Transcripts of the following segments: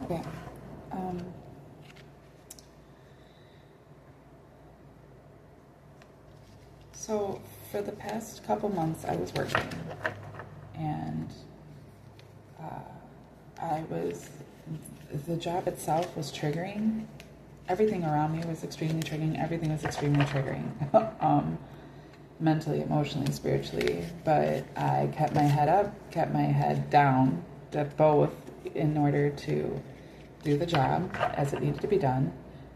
Okay. So for the past couple months, I was working, and the job itself was triggering. Everything around me was extremely triggering. Everything was extremely triggering, mentally, emotionally, spiritually. But I kept my head up, kept my head down, did both in order to do the job as it needed to be done.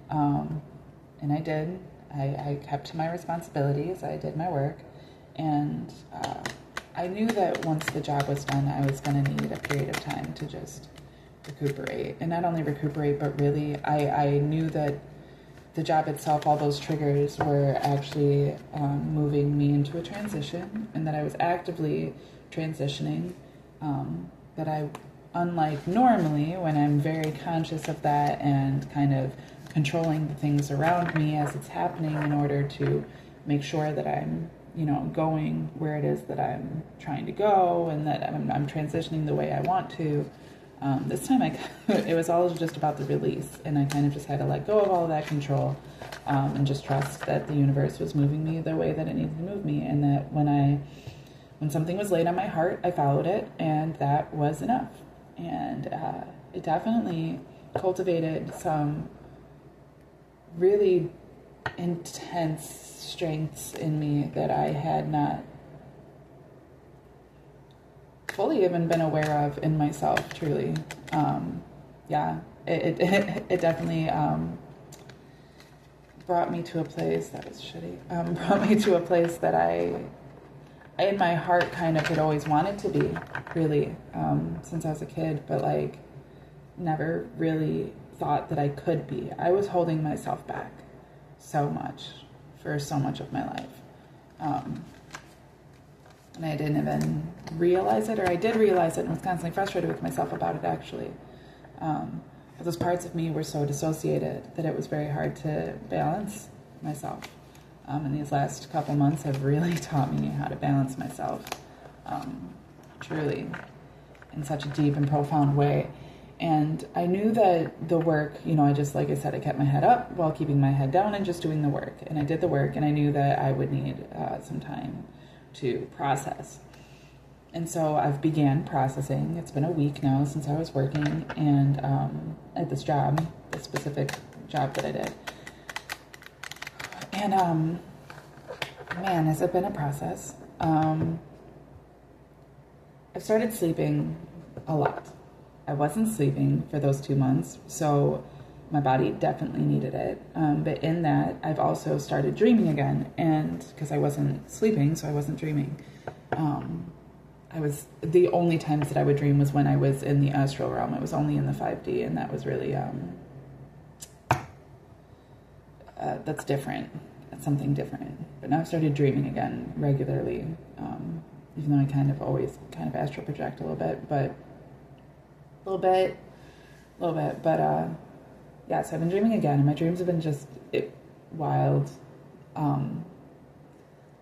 And I did. I kept to my responsibilities. I did my work. And I knew that once the job was done, I was going to need a period of time to just recuperate. And not only recuperate, but really, I knew that the job itself, all those triggers were actually moving me into a transition, and that I was actively transitioning. That I, unlike normally, when I'm very conscious of that and kind of controlling the things around me as it's happening in order to make sure that I'm, going where it is that I'm trying to go, and that I'm transitioning the way I want to. This time it was all just about the release, and I kind of just had to let go of all of that control, and just trust that the universe was moving me the way that it needed to move me, and that when something was laid on my heart, I followed it, and that was enough. And it definitely cultivated some really intense strengths in me that I had not fully even been aware of in myself, truly. It definitely brought me to a place that was shitty. Brought me to a place that I in my heart kind of had always wanted to be, really, since I was a kid, but like never really thought that I could be. I was holding myself back so much for so much of my life. And I didn't even realize it, or I did realize it and was constantly frustrated with myself about it, actually. Those parts of me were so dissociated that it was very hard to balance myself. And these last couple months have really taught me how to balance myself, truly, in such a deep and profound way. And I knew that the work, I just, like I said, I kept my head up while keeping my head down and just doing the work. And I did the work, and I knew that I would need some time to process. And so I've began processing. It's been a week now since I was working and at this job, this specific job that I did. And man, has it been a process. I've started sleeping a lot. I wasn't sleeping for those 2 months, so my body definitely needed it. But in that, I've also started dreaming again, and because I wasn't sleeping, so I wasn't dreaming. The only times that I would dream was when I was in the astral realm. It was only in the 5D, and that was really, that's different. That's something different. But now I've started dreaming again regularly, even though I kind of astral project a little bit, but yeah, so I've been dreaming again, and my dreams have been just wild.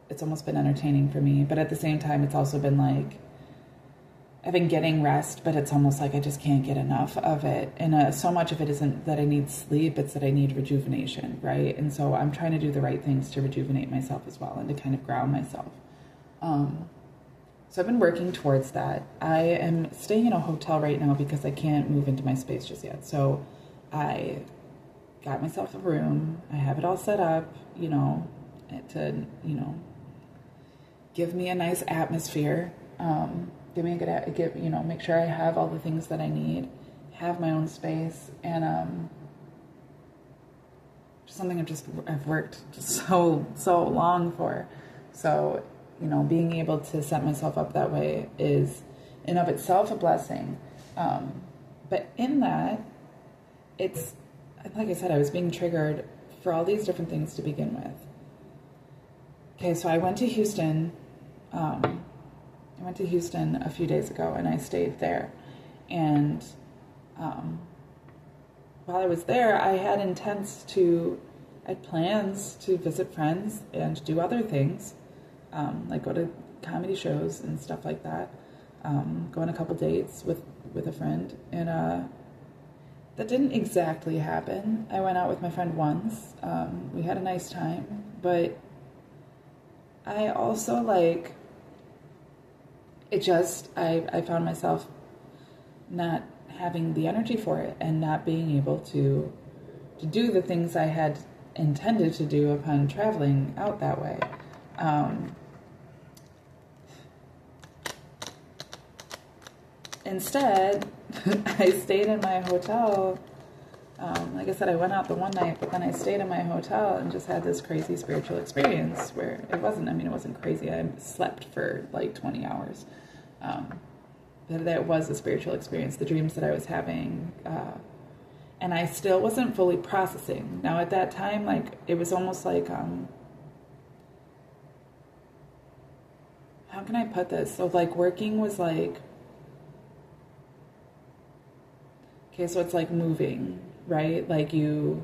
It's almost been entertaining for me, but at the same time, it's also been like, I've been getting rest, but it's almost like I just can't get enough of it. And so much of it isn't that I need sleep, it's that I need rejuvenation, right? And so I'm trying to do the right things to rejuvenate myself as well, and to kind of ground myself. So I've been working towards that. I am staying in a hotel right now because I can't move into my space just yet. So I got myself a room. I have it all set up, to, give me a nice atmosphere. Make sure I have all the things that I need, have my own space, and just something I've worked just so long for. So, being able to set myself up that way is in of itself a blessing. But in that, it's, like I said, I was being triggered for all these different things to begin with. Okay, so I went to Houston. A few days ago, and I stayed there. And while I was there, I had plans to visit friends and do other things, like go to comedy shows and stuff like that. Go on a couple dates with a friend, and that didn't exactly happen. I went out with my friend once. We had a nice time, but I also like, I found myself not having the energy for it and not being able to do the things I had intended to do upon traveling out that way. Instead, I stayed in my hotel. Like I said, I went out the one night, but then I stayed in my hotel and just had this crazy spiritual experience where it wasn't crazy. I slept for like 20 hours. But that was a spiritual experience, the dreams that I was having. And I still wasn't fully processing. Now at that time, like, it was almost like, how can I put this? So like working was like, okay, so it's like moving, right? Like you're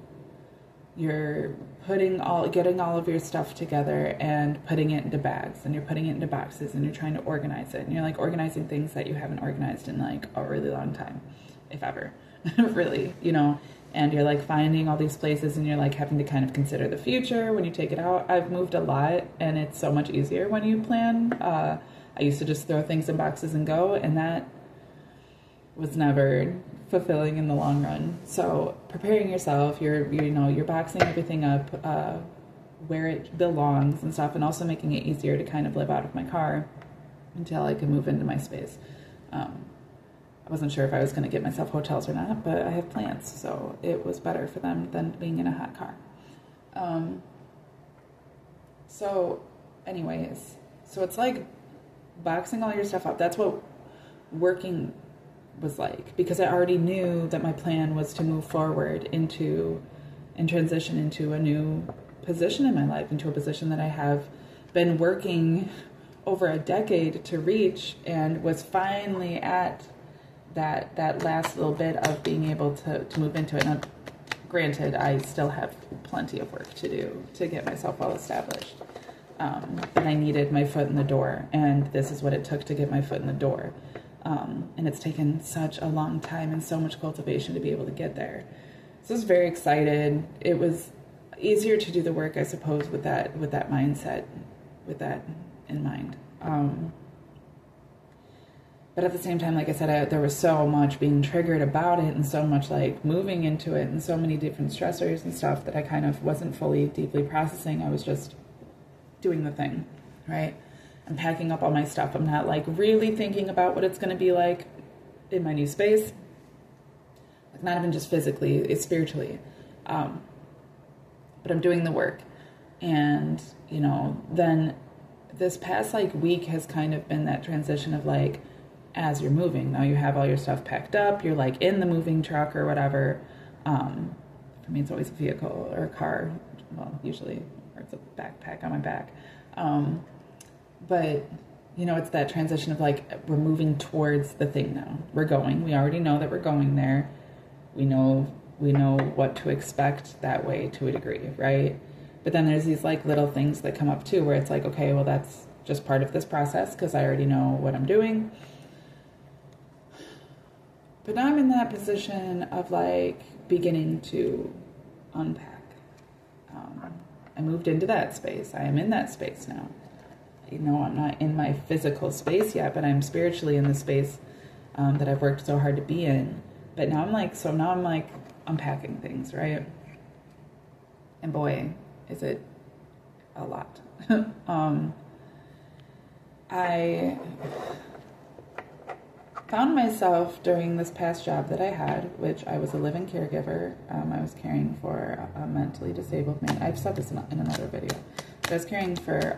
getting all of your stuff together and putting it into bags, and you're putting it into boxes, and you're trying to organize it, and you're like organizing things that you haven't organized in like a really long time, if ever, really, you know, and you're like finding all these places, and you're like having to kind of consider the future when you take it out. I've moved a lot, and it's so much easier when you plan. I used to just throw things in boxes and go, and that was never fulfilling in the long run. So preparing yourself, you're boxing everything up where it belongs and stuff, and also making it easier to kind of live out of my car until I could move into my space. I wasn't sure if I was going to get myself hotels or not, but I have plants, so it was better for them than being in a hot car. So anyways, so it's like boxing all your stuff up. That's what working was like, because I already knew that my plan was to move forward and transition into a new position in my life, into a position that I have been working over a decade to reach, and was finally at that last little bit of being able to move into it. Now, granted, I still have plenty of work to do to get myself well established, but I needed my foot in the door, and this is what it took to get my foot in the door. And it's taken such a long time and so much cultivation to be able to get there. So I was very excited. It was easier to do the work, I suppose, with that mindset, with that in mind. But at the same time, like I said, there was so much being triggered about it, and so much like moving into it, and so many different stressors and stuff that I kind of wasn't fully deeply processing. I was just doing the thing, right? I'm packing up all my stuff. I'm not like really thinking about what it's going to be like in my new space. Like, not even just physically, it's spiritually. But I'm doing the work. And, you know, then this past like week has kind of been that transition of like, as you're moving, now you have all your stuff packed up, you're like in the moving truck or whatever. For me, it's always a vehicle or a car. Well, usually, or it's a backpack on my back. But, you know, it's that transition of like, we're moving towards the thing now. We already know that we're going there. We know what to expect that way to a degree, right? But then there's these like little things that come up too, where it's like, okay, well, that's just part of this process because I already know what I'm doing. But now I'm in that position of like beginning to unpack. I moved into that space. I am in that space now. You know, I'm not in my physical space yet, but I'm spiritually in the space that I've worked so hard to be in. But now I'm like unpacking things, right? And boy, is it a lot. I found myself during this past job that I had, which I was a live-in caregiver. I was caring for a mentally disabled man. I've said this in another video. But I was caring for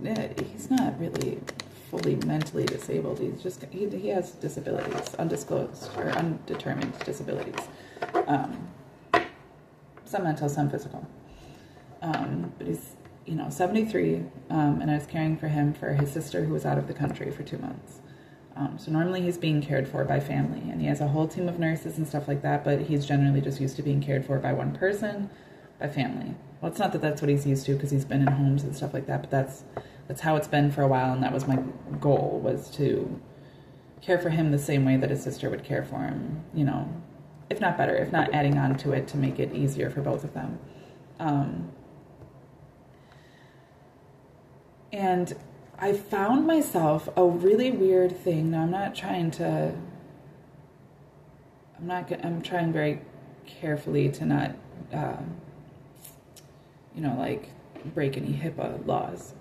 he's not really fully mentally disabled. He's just, he has disabilities, undisclosed or undetermined disabilities. Some mental, some physical. But he's, 73, and I was caring for him for his sister who was out of the country for 2 months. So normally he's being cared for by family, and he has a whole team of nurses and stuff like that, but he's generally just used to being cared for by one person, by family. Well, it's not that that's what he's used to, because he's been in homes and stuff like that, but that's how it's been for a while, and that was my goal, was to care for him the same way that his sister would care for him, you know, if not better, if not adding on to it to make it easier for both of them. And I found myself a really weird thing. Now, I'm trying very carefully to not, you know, like break any HIPAA laws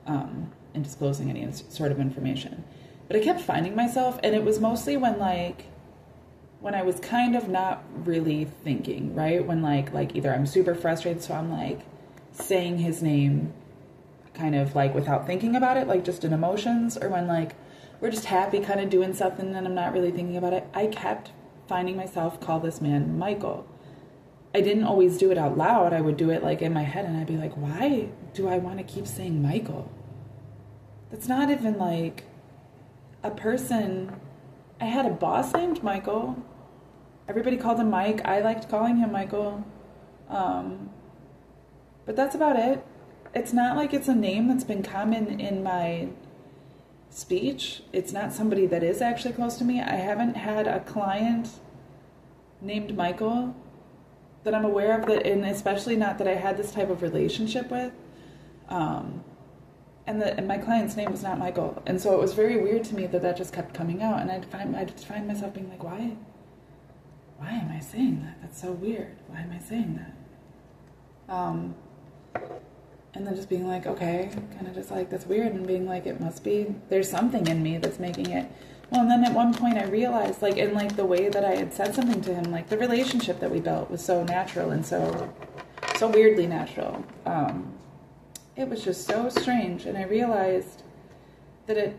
in disclosing any sort of information. But I kept finding myself, and it was mostly when I was kind of not really thinking, right? When like either I'm super frustrated, so I'm like saying his name kind of like without thinking about it, like just in emotions, or when like we're just happy kind of doing something and I'm not really thinking about it. I kept finding myself call this man Michael. I didn't always do it out loud. I would do it like in my head, and I'd be like, why do I want to keep saying Michael? That's not even like a person. I had a boss named Michael. Everybody called him Mike. I liked calling him Michael. But that's about it. It's not like it's a name that's been common in my speech. It's not somebody that is actually close to me. I haven't had a client named Michael that I'm aware of, that, and especially not that I had this type of relationship with. And my client's name was not Michael. And so it was very weird to me that just kept coming out. And I'd find myself being like, why am I saying that? That's so weird. Why am I saying that? And then just being like, okay, kind of just like, that's weird. And being like, it must be, there's something in me that's making it. Well, and then at one point I realized, like, in like the way that I had said something to him, like the relationship that we built was so natural and so weirdly natural. It was just so strange. And I realized that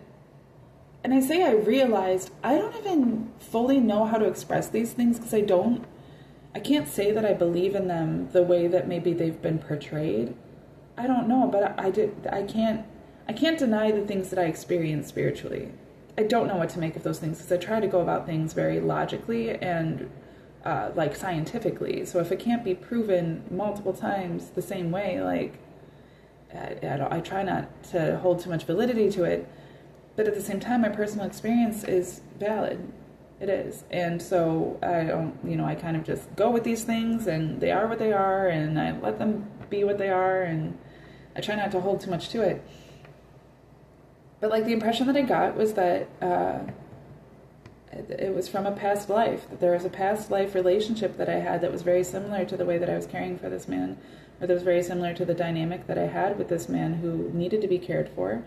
and I say I realized, I don't even fully know how to express these things, because I can't say that I believe in them the way that maybe they've been portrayed. I don't know, but I can't deny the things that I experience spiritually. I don't know what to make of those things, because I try to go about things very logically and like scientifically. So if it can't be proven multiple times the same way, like I try not to hold too much validity to it. But at the same time, my personal experience is valid. It is. And so I kind of just go with these things, and they are what they are, and I let them be what they are, and I try not to hold too much to it. But like the impression that I got was that it was from a past life, that there was a past life relationship that I had that was very similar to the way that I was caring for this man, or that was very similar to the dynamic that I had with this man who needed to be cared for.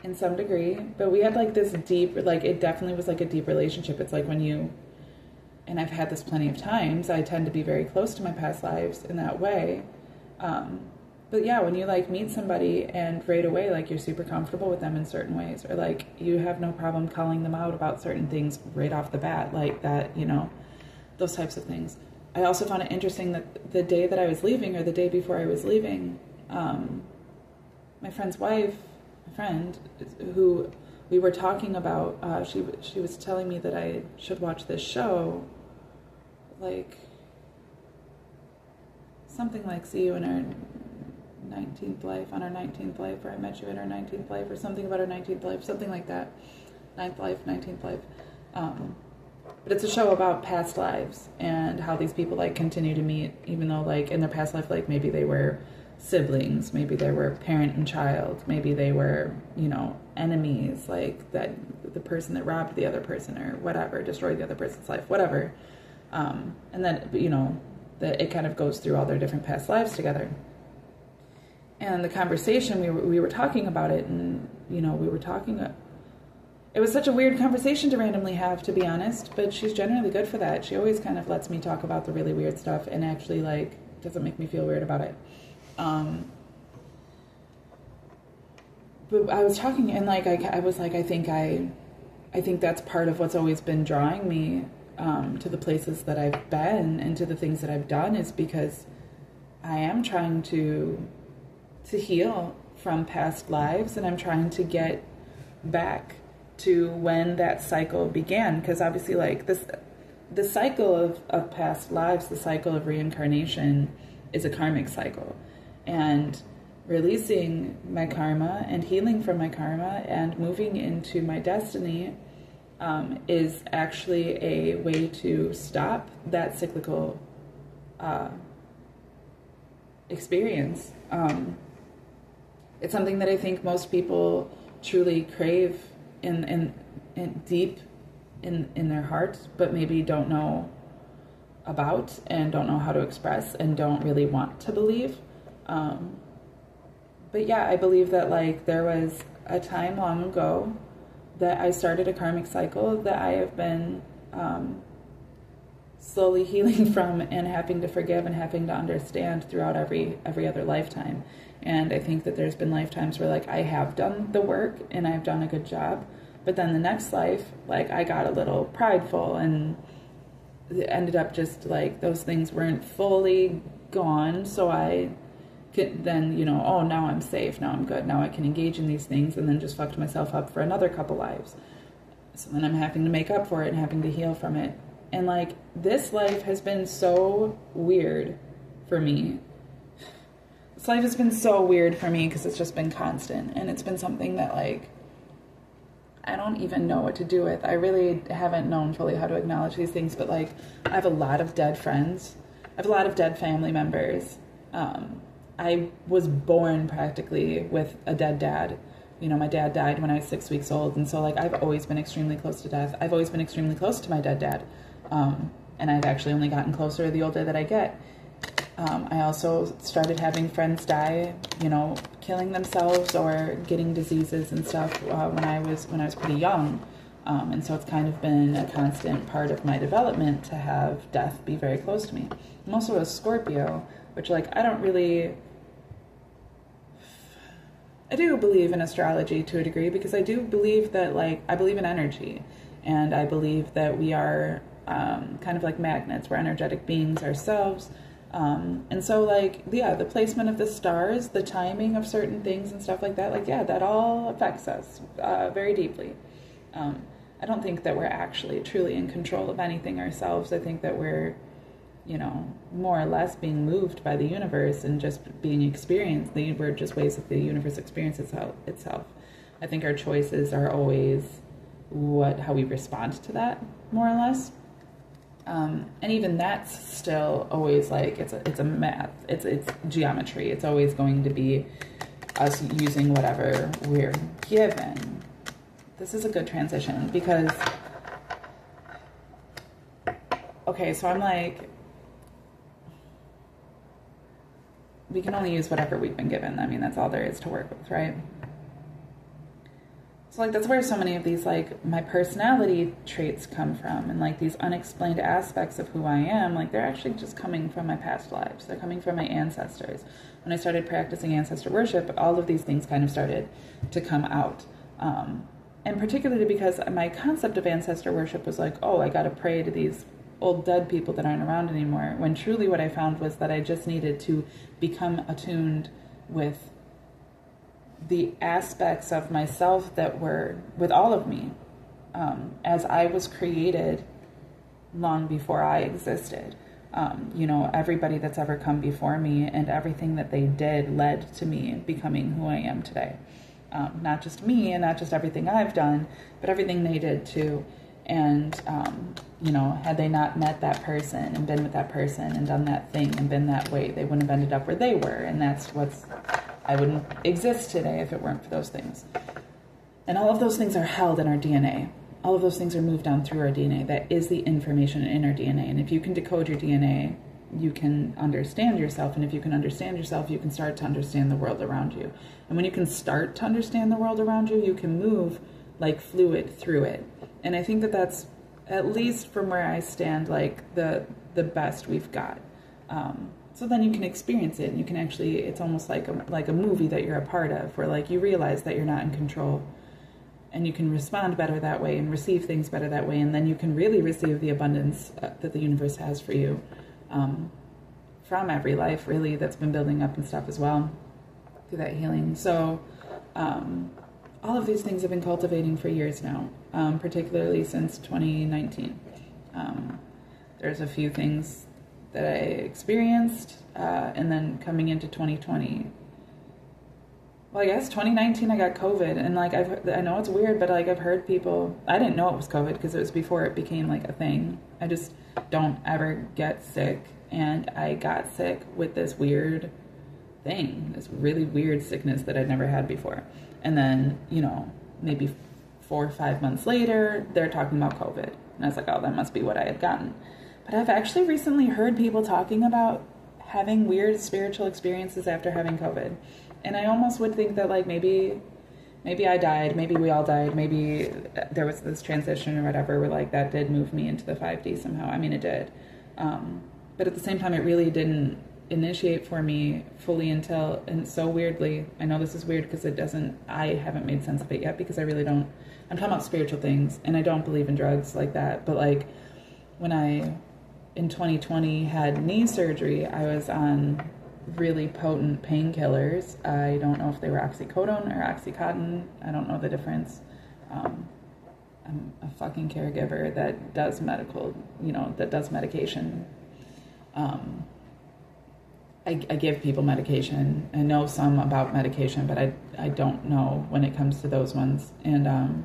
In some degree, but we had like this deep, like it definitely was like a deep relationship. It's like and I've had this plenty of times, I tend to be very close to my past lives in that way. But yeah, when you like meet somebody and right away, like you're super comfortable with them in certain ways, or like you have no problem calling them out about certain things right off the bat, like that, you know, those types of things. I also found it interesting that the day that I was leaving, or the day before I was leaving, my friend's wife, friend who we were talking about, she was telling me that I should watch this show, like something like See You in Our 19th Life, on Our 19th Life, or I Met You in Our 19th Life, or something about Our 19th Life, something like that. 9th Life, 19th Life. But it's a show about past lives and how these people like continue to meet, even though like in their past life, like maybe they were siblings, maybe they were parent and child, maybe they were, you know, enemies, like that the person that robbed the other person or whatever, destroyed the other person's life, whatever. And then, you know, it kind of goes through all their different past lives together. And the conversation, we were talking about it, and, you know, we were talking, it was such a weird conversation to randomly have, to be honest, but she's generally good for that. She always kind of lets me talk about the really weird stuff and actually, like, doesn't make me feel weird about it. But I was talking, and like I was like, I think that's part of what's always been drawing me to the places that I've been and to the things that I've done, is because I am trying to heal from past lives, and I'm trying to get back to when that cycle began, because obviously like the cycle of past lives, the cycle of reincarnation is a karmic cycle. And releasing my karma and healing from my karma and moving into my destiny is actually a way to stop that cyclical experience. It's something that I think most people truly crave in deep in their hearts, but maybe don't know about and don't know how to express and don't really want to believe. But yeah, I believe that like there was a time long ago that I started a karmic cycle that I have been slowly healing from and having to forgive and having to understand throughout every other lifetime. And I think that there's been lifetimes where like I have done the work and I've done a good job, but then the next life, like I got a little prideful and it ended up just like those things weren't fully gone. So I could then, you know, oh, now I'm safe, now I'm good, now I can engage in these things, and then just fucked myself up for another couple lives. So then I'm having to make up for it and having to heal from it. And like this life has been so weird for me. This life has been so weird for me because it's just been constant, and it's been something that like I don't even know what to do with. I really haven't known fully how to acknowledge these things, but like I have a lot of dead friends. I have a lot of dead family members. I was born practically with a dead dad. You know, my dad died when I was 6 weeks old, and so like I've always been extremely close to death. I've always been extremely close to my dead dad, and I've actually only gotten closer the older that I get. I also started having friends die, you know, killing themselves or getting diseases and stuff when I was pretty young, and so it's kind of been a constant part of my development to have death be very close to me. I'm also a Scorpio, which like I do believe in astrology to a degree, because I do believe that like I believe in energy, and I believe that we are kind of like magnets. We're energetic beings ourselves. And so like, yeah, the placement of the stars, the timing of certain things and stuff like that, like, yeah, that all affects us very deeply. I don't think that we're actually truly in control of anything ourselves. I think that we're, you know, more or less being moved by the universe and just being experienced. We're just ways that the universe experiences itself. I think our choices are always how we respond to that, more or less. And even that's still always like, it's a math, it's geometry. It's always going to be us using whatever we're given. This is a good transition because, okay, so I'm like, we can only use whatever we've been given. I mean, that's all there is to work with, right? So like that's where so many of these like my personality traits come from, and like these unexplained aspects of who I am, like they're actually just coming from my past lives. They're coming from my ancestors. When I started practicing ancestor worship, all of these things kind of started to come out. And particularly because my concept of ancestor worship was like, oh, I got to pray to these old dead people that aren't around anymore. When truly what I found was that I just needed to become attuned with the aspects of myself that were with all of me, as I was created long before I existed. You know, everybody that's ever come before me and everything that they did led to me becoming who I am today. Not just me and not just everything I've done, but everything they did too. And, you know, had they not met that person and been with that person and done that thing and been that way, they wouldn't have ended up where they were. And I wouldn't exist today if it weren't for those things. And all of those things are held in our DNA. All of those things are moved down through our DNA. That is the information in our DNA. And if you can decode your DNA, you can understand yourself. And if you can understand yourself, you can start to understand the world around you. And when you can start to understand the world around you, you can move like fluid through it. And I think that that's, at least from where I stand, like the best we've got. So then you can experience it, and you can actually, it's almost like a movie that you're a part of, where like you realize that you're not in control, and you can respond better that way and receive things better that way, and then you can really receive the abundance that the universe has for you from every life, really, that's been building up and stuff as well through that healing. So all of these things have been cultivating for years now, particularly since 2019. There's a few things that I experienced, and then coming into 2020, well, I guess 2019 I got COVID, and like I know it's weird, but like I've heard people, I didn't know it was COVID because it was before it became like a thing. I just don't ever get sick, and I got sick with this weird thing, this really weird sickness that I'd never had before. And then, you know, maybe 4 or 5 months later, they're talking about COVID, and I was like, oh, that must be what I had gotten. But I've actually recently heard people talking about having weird spiritual experiences after having COVID. And I almost would think that like maybe I died, maybe we all died, maybe there was this transition or whatever where like that did move me into the 5D somehow. I mean, it did. But at the same time, it really didn't initiate for me fully until, and so weirdly, I know this is weird because I haven't made sense of it yet because I really don't, I'm talking about spiritual things and I don't believe in drugs like that. But like when I, in 2020, had knee surgery, I was on really potent painkillers. I don't know if they were oxycodone or oxycontin. I don't know the difference. I'm a fucking caregiver that does medical, that does medication. I give people medication. I know some about medication, but I don't know when it comes to those ones. And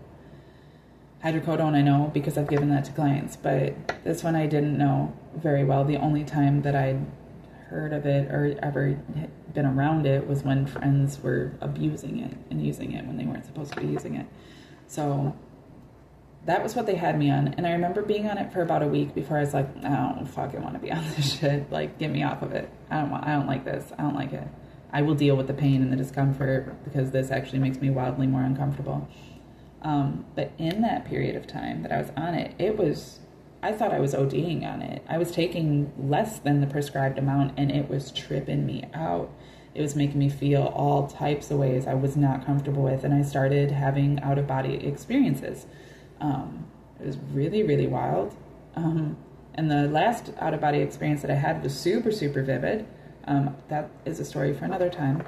hydrocodone I know because I've given that to clients, but this one I didn't know very well. The only time that I'd heard of it or ever been around it was when friends were abusing it and using it when they weren't supposed to be using it. So that was what they had me on. And I remember being on it for about a week before I was like, I don't fucking want to be on this shit. Like, get me off of it. I don't like this. I don't like it. I will deal with the pain and the discomfort because this actually makes me wildly more uncomfortable. But in that period of time that I was on it, I thought I was ODing on it. I was taking less than the prescribed amount and it was tripping me out. It was making me feel all types of ways I was not comfortable with. And I started having out-of-body experiences. It was really, really wild. And the last out-of-body experience that I had was super, super vivid. That is a story for another time.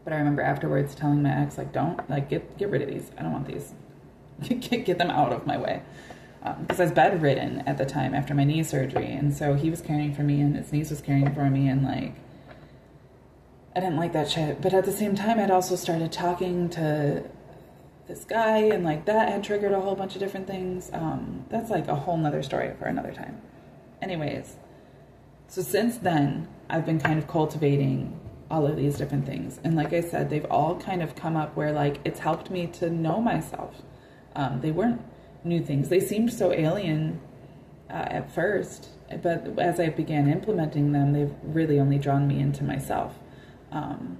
But I remember afterwards telling my ex, like, don't, like, get rid of these. I don't want these. Get them out of my way. Because I was bedridden at the time after my knee surgery. And so he was caring for me and his niece was caring for me. And, like, I didn't like that shit. But at the same time, I'd also started talking to this guy. And, like, that had triggered a whole bunch of different things. That's, like, a whole nother story for another time. Anyways, so since then, I've been kind of cultivating all of these different things. And like I said, they've all kind of come up where, like, it's helped me to know myself. They weren't new things. They seemed so alien at first, but as I began implementing them, they've really only drawn me into myself. And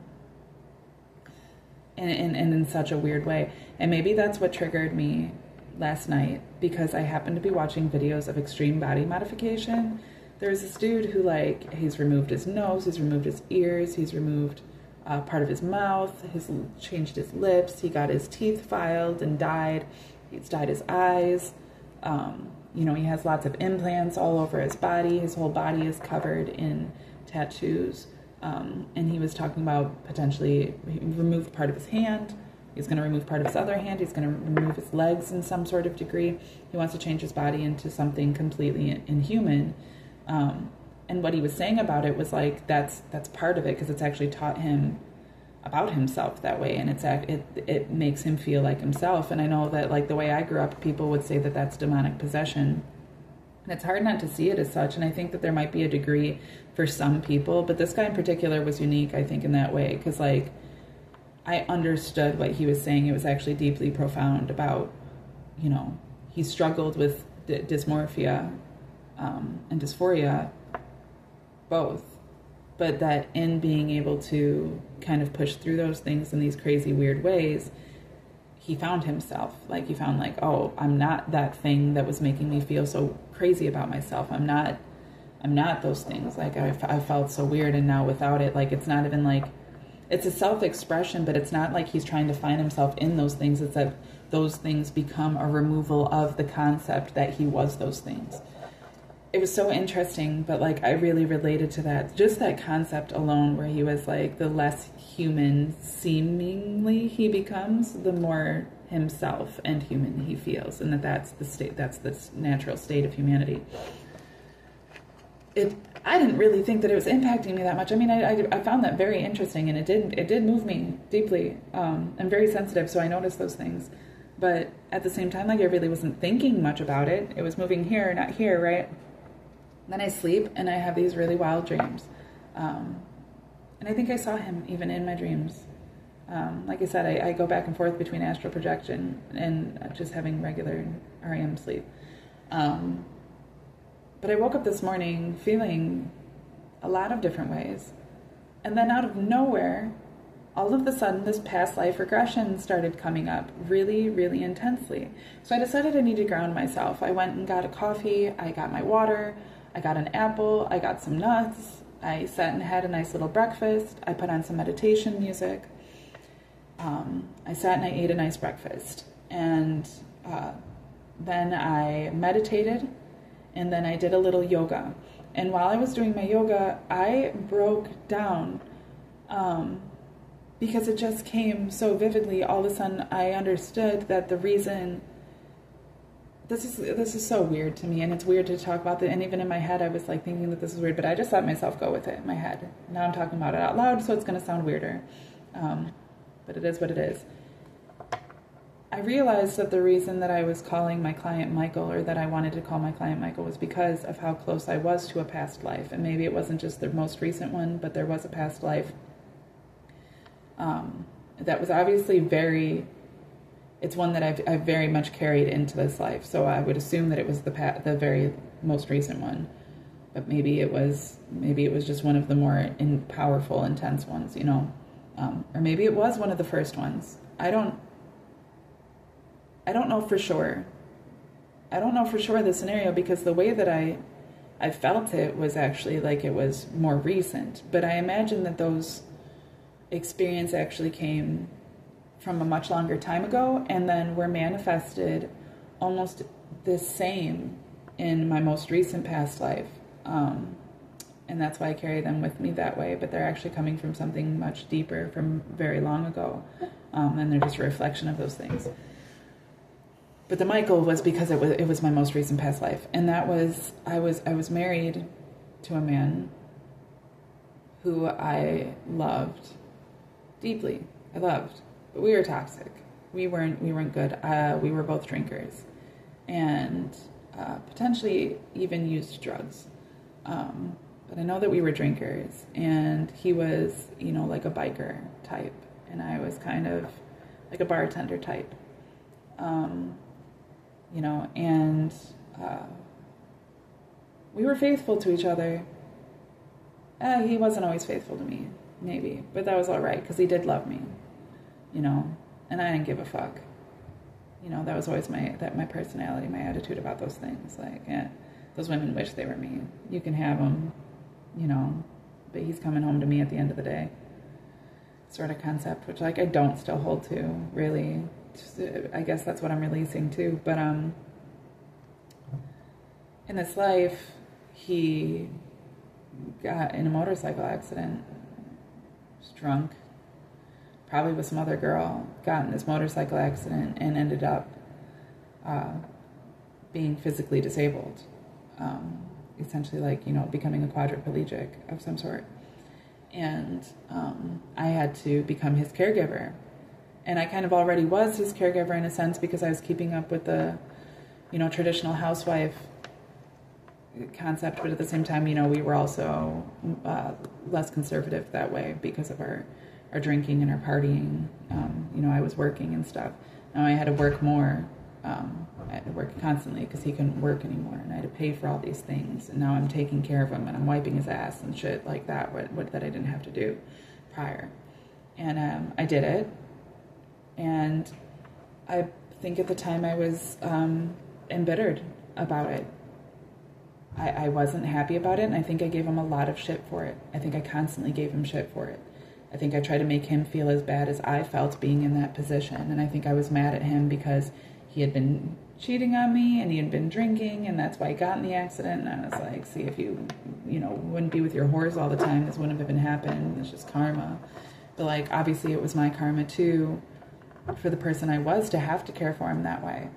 in such a weird way. And maybe that's what triggered me last night, because I happened to be watching videos of extreme body modification. There's this dude who, like, he's removed his nose, he's removed his ears, he's removed part of his mouth, he's changed his lips, he got his teeth filed and dyed, he's dyed his eyes, he has lots of implants all over his body, his whole body is covered in tattoos, and he was talking about potentially, he removed part of his hand, he's going to remove part of his other hand, he's going to remove his legs in some sort of degree, he wants to change his body into something completely inhuman. And what he was saying about it was like, that's part of it, because it's actually taught him about himself that way, and it makes him feel like himself. And I know that, like, the way I grew up, people would say that that's demonic possession, and it's hard not to see it as such. And I think that there might be a degree for some people, but this guy in particular was unique, I think, in that way, because, like, I understood what he was saying. It was actually deeply profound about, he struggled with dysmorphia and dysphoria, both, but that in being able to kind of push through those things in these crazy, weird ways, he found himself. Like, he found, like, oh, I'm not that thing that was making me feel so crazy about myself. I'm not those things. Like, I felt so weird, and now without it, like, it's not even like, it's a self-expression, but it's not like he's trying to find himself in those things. It's that those things become a removal of the concept that he was those things. It was so interesting, but, like, I really related to that. Just that concept alone, where he was like, the less human seemingly he becomes, the more himself and human he feels, and that's the state, that's the natural state of humanity. I didn't really think that it was impacting me that much. I mean, I found that very interesting, and it did move me deeply. I'm very sensitive, so I noticed those things. But at the same time, like, I really wasn't thinking much about it. It was moving here, not here, right? And then I sleep, and I have these really wild dreams. And I think I saw him even in my dreams. Like I said, I go back and forth between astral projection and just having regular REM sleep. But I woke up this morning feeling a lot of different ways. And then out of nowhere, all of a sudden, this past life regression started coming up really, really intensely. So I decided I need to ground myself. I went and got a coffee. I got my water. I got an apple. I got some nuts. I sat and had a nice little breakfast. I put on some meditation music. I sat and I ate a nice breakfast. And then I meditated. And then I did a little yoga. And while I was doing my yoga, I broke down because it just came so vividly. All of a sudden, I understood that the reason... This is so weird to me, and it's weird to talk about that. And even in my head, I was like thinking that this is weird, but I just let myself go with it in my head. Now I'm talking about it out loud, so it's going to sound weirder. But it is what it is. I realized that the reason that I was calling my client Michael, or that I wanted to call my client Michael, was because of how close I was to a past life. And maybe it wasn't just the most recent one, but there was a past life that was obviously it's one that I've very much carried into this life. So I would assume that it was the very most recent one. But maybe it was just one of the more powerful, intense ones, you know. Or maybe it was one of the first ones. I don't know for sure. I don't know for sure the scenario, because the way that I felt it was actually like it was more recent. But I imagine that those experiences actually came from a much longer time ago, and then were manifested almost the same in my most recent past life. And that's why I carry them with me that way. But they're actually coming from something much deeper, from very long ago. And they're just a reflection of those things. But the Michael was because it was my most recent past life. And that was, I was married to a man who I loved deeply. I loved. But we were toxic. We weren't good. We were both drinkers, and potentially even used drugs. But I know that we were drinkers, and he was, you know, like a biker type, and I was kind of like a bartender type. You know, and we were faithful to each other. He wasn't always faithful to me, maybe, but that was all right, because he did love me. You know, and I didn't give a fuck. You know, that was always my personality, my attitude about those things. Like, those women wish they were me. You can have them, you know, but he's coming home to me at the end of the day. Sort of concept, which, like, I don't still hold to, really. I guess that's what I'm releasing too. But in this life, he got in a motorcycle accident. He was drunk. Probably with some other girl, got in this motorcycle accident and ended up being physically disabled. Essentially, like, you know, becoming a quadriplegic of some sort. And I had to become his caregiver. And I kind of already was his caregiver in a sense, because I was keeping up with the, you know, traditional housewife concept. But at the same time, you know, we were also less conservative that way because of our drinking and our partying. You know, I was working and stuff. Now I had to work more. I had to work constantly because he couldn't work anymore, and I had to pay for all these things. And now I'm taking care of him, and I'm wiping his ass and shit like that, what that I didn't have to do prior. And I did it. And I think at the time I was embittered about it. I wasn't happy about it, and I think I gave him a lot of shit for it. I think I constantly gave him shit for it. I think I tried to make him feel as bad as I felt being in that position. And I think I was mad at him because he had been cheating on me, and he had been drinking, and that's why he got in the accident. And I was like, see, if you know, wouldn't be with your whores all the time, this wouldn't have been happening. It's just karma. But, like, obviously it was my karma too, for the person I was, to have to care for him that way.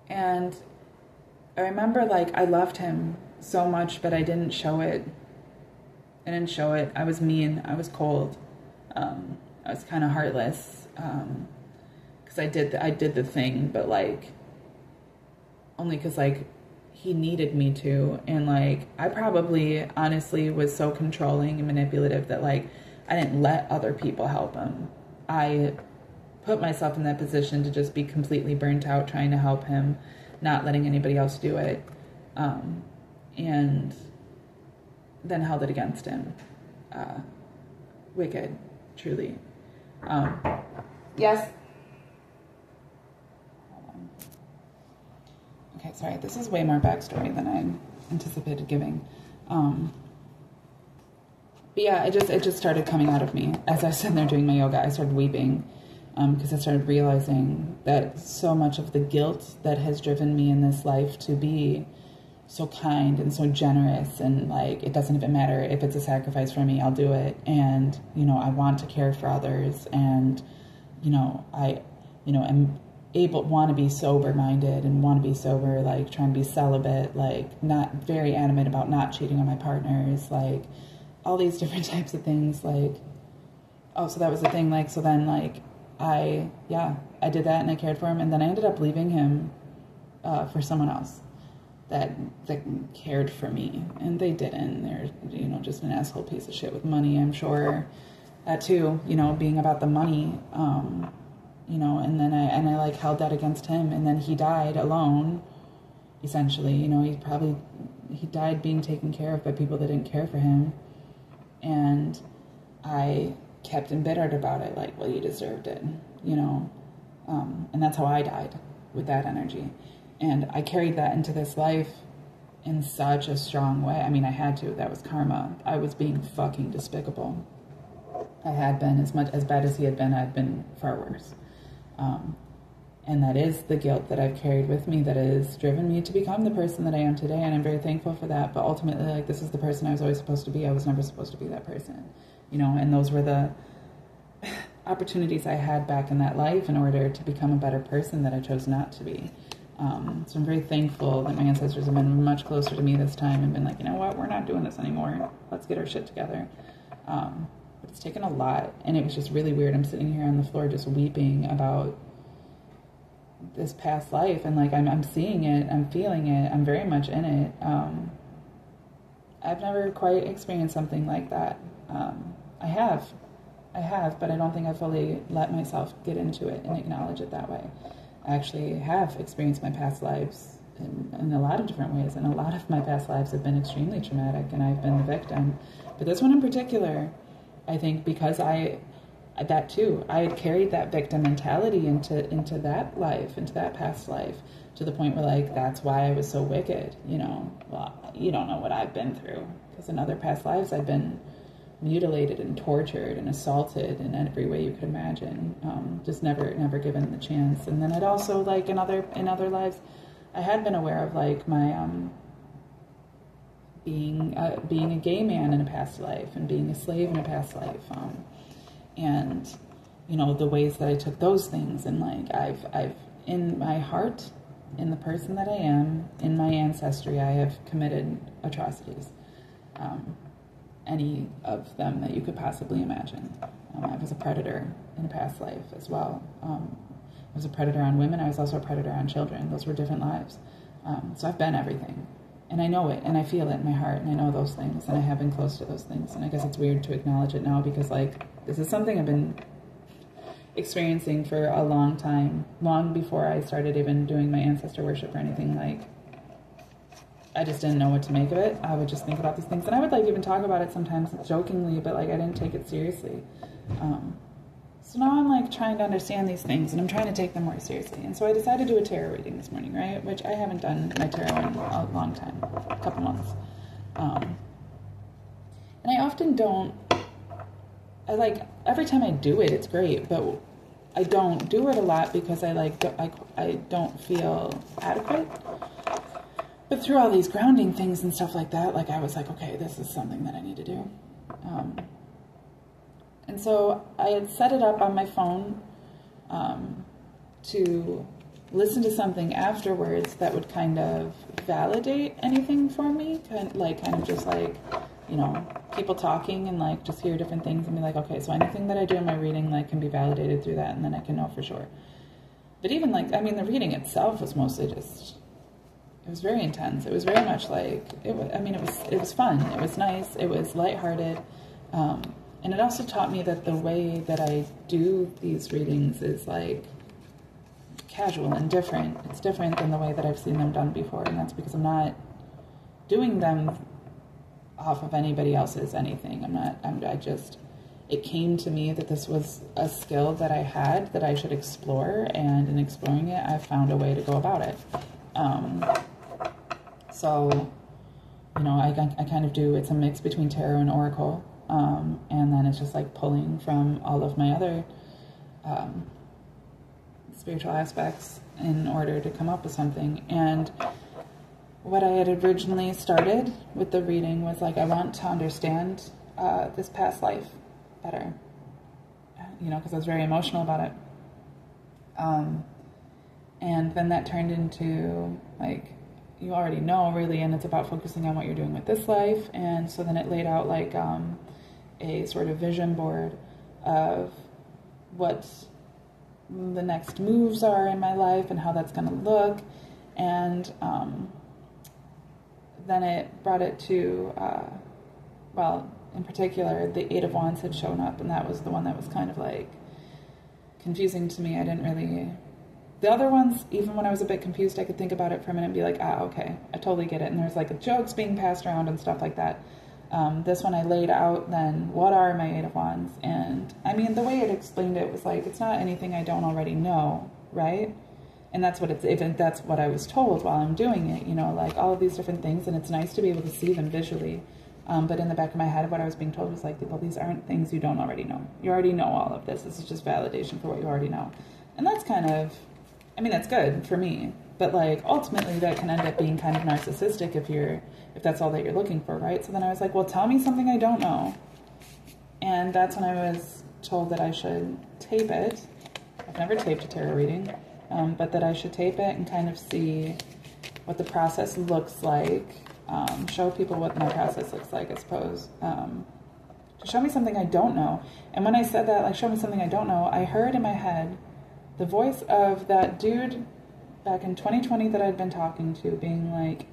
And I remember, like, I loved him so much, but I didn't show it. I didn't show it. I was mean. I was cold. I was kind of heartless. Because I did the thing, but, like, only because, like, he needed me to. And, like, I probably, honestly, was so controlling and manipulative that, like, I didn't let other people help him. I put myself in that position to just be completely burnt out trying to help him, not letting anybody else do it, and then held it against him. Wicked, truly. Yes? Okay, sorry, this is way more backstory than I anticipated giving. But yeah, it just started coming out of me. As I was sitting there doing my yoga, I started weeping, because I started realizing that so much of the guilt that has driven me in this life to be so kind and so generous, and, like, it doesn't even matter if it's a sacrifice for me, I'll do it. And, you know, I want to care for others, and, you know, want to be sober-minded and want to be sober, like, trying to be celibate, like, not very adamant about not cheating on my partners, like, all these different types of things, like, oh, so that was the thing, like, so then, like, I did that, and I cared for him, and then I ended up leaving him for someone else that cared for me, and they didn't. They're, you know, just an asshole piece of shit with money, I'm sure. That too, you know, being about the money, you know, and then I like held that against him, and then he died alone, essentially. You know, he died being taken care of by people that didn't care for him, and I kept embittered about it, like, well, you deserved it, you know, and that's how I died, with that energy. And I carried that into this life in such a strong way. I mean, I had to. That was karma. I was being fucking despicable. I had been. As bad as he had been, I'd been far worse. And that is the guilt that I've carried with me that has driven me to become the person that I am today, and I'm very thankful for that. But ultimately, like, this is the person I was always supposed to be. I was never supposed to be that person, you know, and those were the opportunities I had back in that life in order to become a better person that I chose not to be. So I'm very thankful that my ancestors have been much closer to me this time and been like, you know what, we're not doing this anymore. Let's get our shit together. But it's taken a lot, and it was just really weird. I'm sitting here on the floor just weeping about this past life, and, like, I'm seeing it, I'm feeling it, I'm very much in it. I've never quite experienced something like that. I have, but I don't think I fully let myself get into it and acknowledge it that way. I actually have experienced my past lives in a lot of different ways, and a lot of my past lives have been extremely traumatic, and I've been the victim. But this one in particular, I think, because that too, I had carried that victim mentality into that life, into that past life, to the point where, like, that's why I was so wicked, you know. Well, you don't know what I've been through, because in other past lives I've been mutilated and tortured and assaulted in every way you could imagine, just never given the chance. And then I'd also, like, in other lives, I had been aware of, like, my being a gay man in a past life, and being a slave in a past life, and, you know, the ways that I took those things, and, like, I've in my heart, in the person that I am, in my ancestry, I have committed atrocities. Any of them that you could possibly imagine. I was a predator in a past life as well. I was a predator on women. I was also a predator on children. Those were different lives. So I've been everything. And I know it, and I feel it in my heart, and I know those things, and I have been close to those things. And I guess it's weird to acknowledge it now, because, like, this is something I've been experiencing for a long time, long before I started even doing my ancestor worship or anything. Like, I just didn't know what to make of it. I would just think about these things, and I would, like, even talk about it sometimes jokingly, but, like, I didn't take it seriously. So now I'm, like, trying to understand these things, and I'm trying to take them more seriously. And so I decided to do a tarot reading this morning, right? Which I haven't done my tarot in a long time, a couple months. And I often don't, every time I do it, it's great, but I don't do it a lot because I don't feel adequate. But through all these grounding things and stuff like that, like, I was like, okay, this is something that I need to do. And so I had set it up on my phone to listen to something afterwards that would kind of validate anything for me, kind of just like, you know, people talking and like just hear different things and be like, okay, so anything that I do in my reading like can be validated through that, and then I can know for sure. But even like, I mean, the reading itself was mostly just, it was very intense. It was very much like, it was fun. It was nice. It was lighthearted. And it also taught me that the way that I do these readings is like casual and different. It's different than the way that I've seen them done before. And that's because I'm not doing them off of anybody else's anything. It came to me that this was a skill that I had that I should explore, and in exploring it, I found a way to go about it. So, you know, I kind of do, it's a mix between tarot and oracle, and then it's just like pulling from all of my other spiritual aspects in order to come up with something. And what I had originally started with the reading was like, I want to understand this past life better, you know, because I was very emotional about it. And then that turned into like, you already know really, and it's about focusing on what you're doing with this life. And so then it laid out like a sort of vision board of what the next moves are in my life and how that's going to look. And then it brought it to, well, in particular, the Eight of Wands had shown up, and that was the one that was kind of like confusing to me. I didn't really... The other ones, even when I was a bit confused, I could think about it for a minute and be like, ah, okay, I totally get it. And there's like jokes being passed around and stuff like that. This one I laid out then, what are my Eight of Wands? And I mean, the way it explained it was like, it's not anything I don't already know, right? And that's what that's what I was told while I'm doing it, you know, like all of these different things. And it's nice to be able to see them visually. But in the back of my head, what I was being told was like, well, these aren't things you don't already know. You already know all of this. This is just validation for what you already know. And that's kind of... I mean, that's good for me, but like ultimately that can end up being kind of narcissistic if that's all that you're looking for, right? So then I was like, well, tell me something I don't know. And that's when I was told that I should tape it. I've never taped a tarot reading, but that I should tape it and kind of see what the process looks like, show people what my process looks like, I suppose, to show me something I don't know. And when I said that, like, show me something I don't know, I heard in my head the voice of that dude back in 2020 that I'd been talking to being like,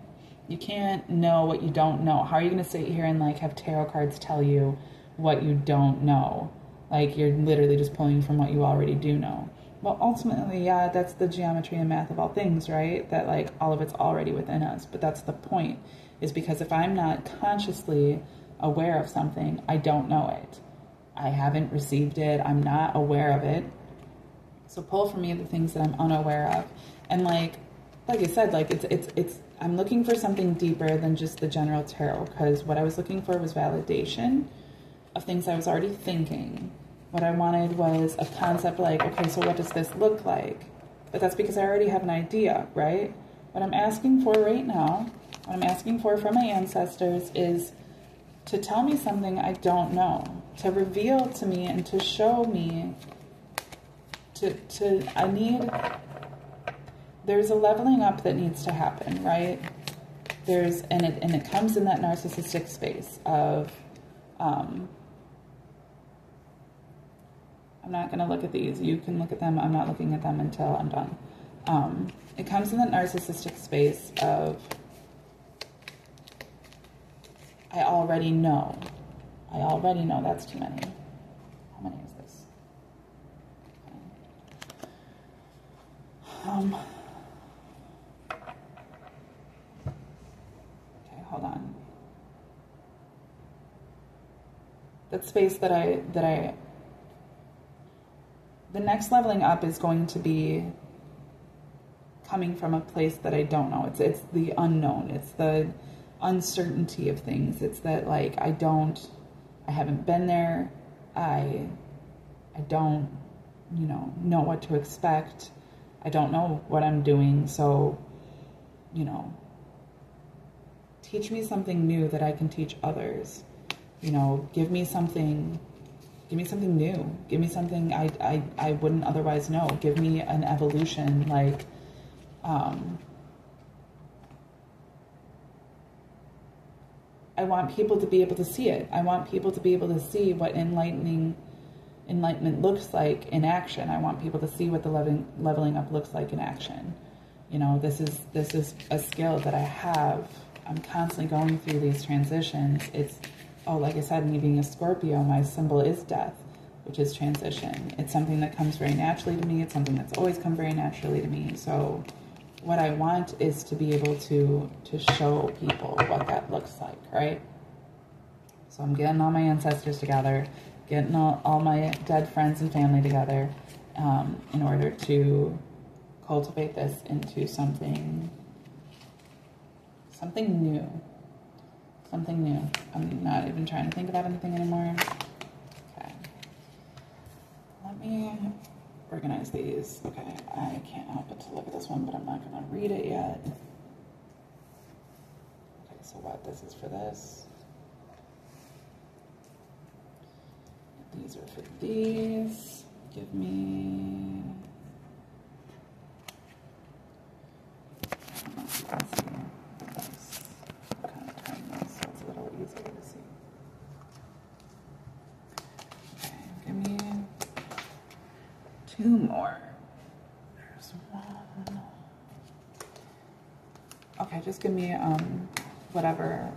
you can't know what you don't know. How are you going to sit here and like have tarot cards tell you what you don't know? Like you're literally just pulling from what you already do know. Well, ultimately, yeah, that's the geometry and math of all things, right? That like all of it's already within us. But that's the point, is because if I'm not consciously aware of something, I don't know it. I haven't received it. I'm not aware of it. So pull for me the things that I'm unaware of. And like I said, like it's I'm looking for something deeper than just the general tarot, because what I was looking for was validation of things I was already thinking. What I wanted was a concept like, okay, so what does this look like? But that's because I already have an idea, right? What I'm asking for right now, what I'm asking for from my ancestors is to tell me something I don't know, to reveal to me and to show me. There's a leveling up that needs to happen, right? And it comes in that narcissistic space of, I'm not going to look at these. You can look at them. I'm not looking at them until I'm done. It comes in that narcissistic space of, I already know. That's too many. How many is this? Okay, hold on. That space the next leveling up is going to be coming from a place that I don't know. It's the unknown. It's the uncertainty of things. It's that like I haven't been there. I don't, know what to expect. I don't know what I'm doing, so, teach me something new that I can teach others. Give me something new. Give me something I wouldn't otherwise know. Give me an evolution, like, I want people to be able to see it. I want people to be able to see what enlightenment looks like in action. I want people to see what the leveling up looks like in action. You know, this is a skill that I have. I'm constantly going through these transitions. It's, like I said, me being a Scorpio, my symbol is death, which is transition. It's something that comes very naturally to me. It's something that's always come very naturally to me. So what I want is to be able to show people what that looks like, right? So I'm getting all my ancestors together, getting all my dead friends and family together in order to cultivate this into something new. Something new. I'm not even trying to think about anything anymore. Okay. Let me organize these. Okay, I can't help but to look at this one, but I'm not going to read it yet. Okay, so what? This is for this. These are for these. Give me... I don't know if you can see this. I'm kind of turn this so it's a little easier to see. Okay, give me 2 more. There's 1. Okay, just give me whatever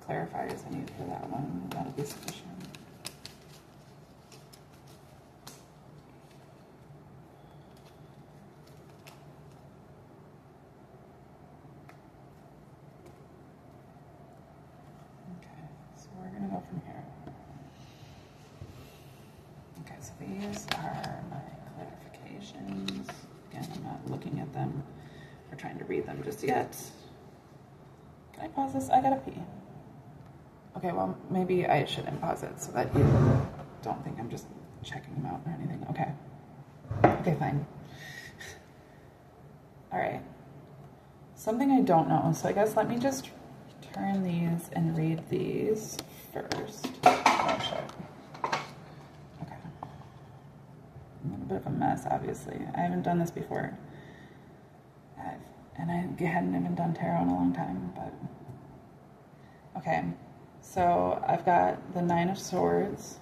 clarifiers I need for that one. That'll be sufficient. Okay, so we're gonna go from here. Okay, so these are my clarifications. Again, I'm not looking at them or trying to read them just yet. Can I pause this? I gotta pee. Okay, well, maybe I shouldn't pause it so that you don't think I'm just checking them out or anything. Okay. Okay, fine. All right. Something I don't know. So I guess let me just turn these and read these first. Oh, shit. Okay. I'm in a bit of a mess, obviously. I haven't done this before. And I hadn't even done tarot in a long time, but... Okay, so I've got the 9 of Swords.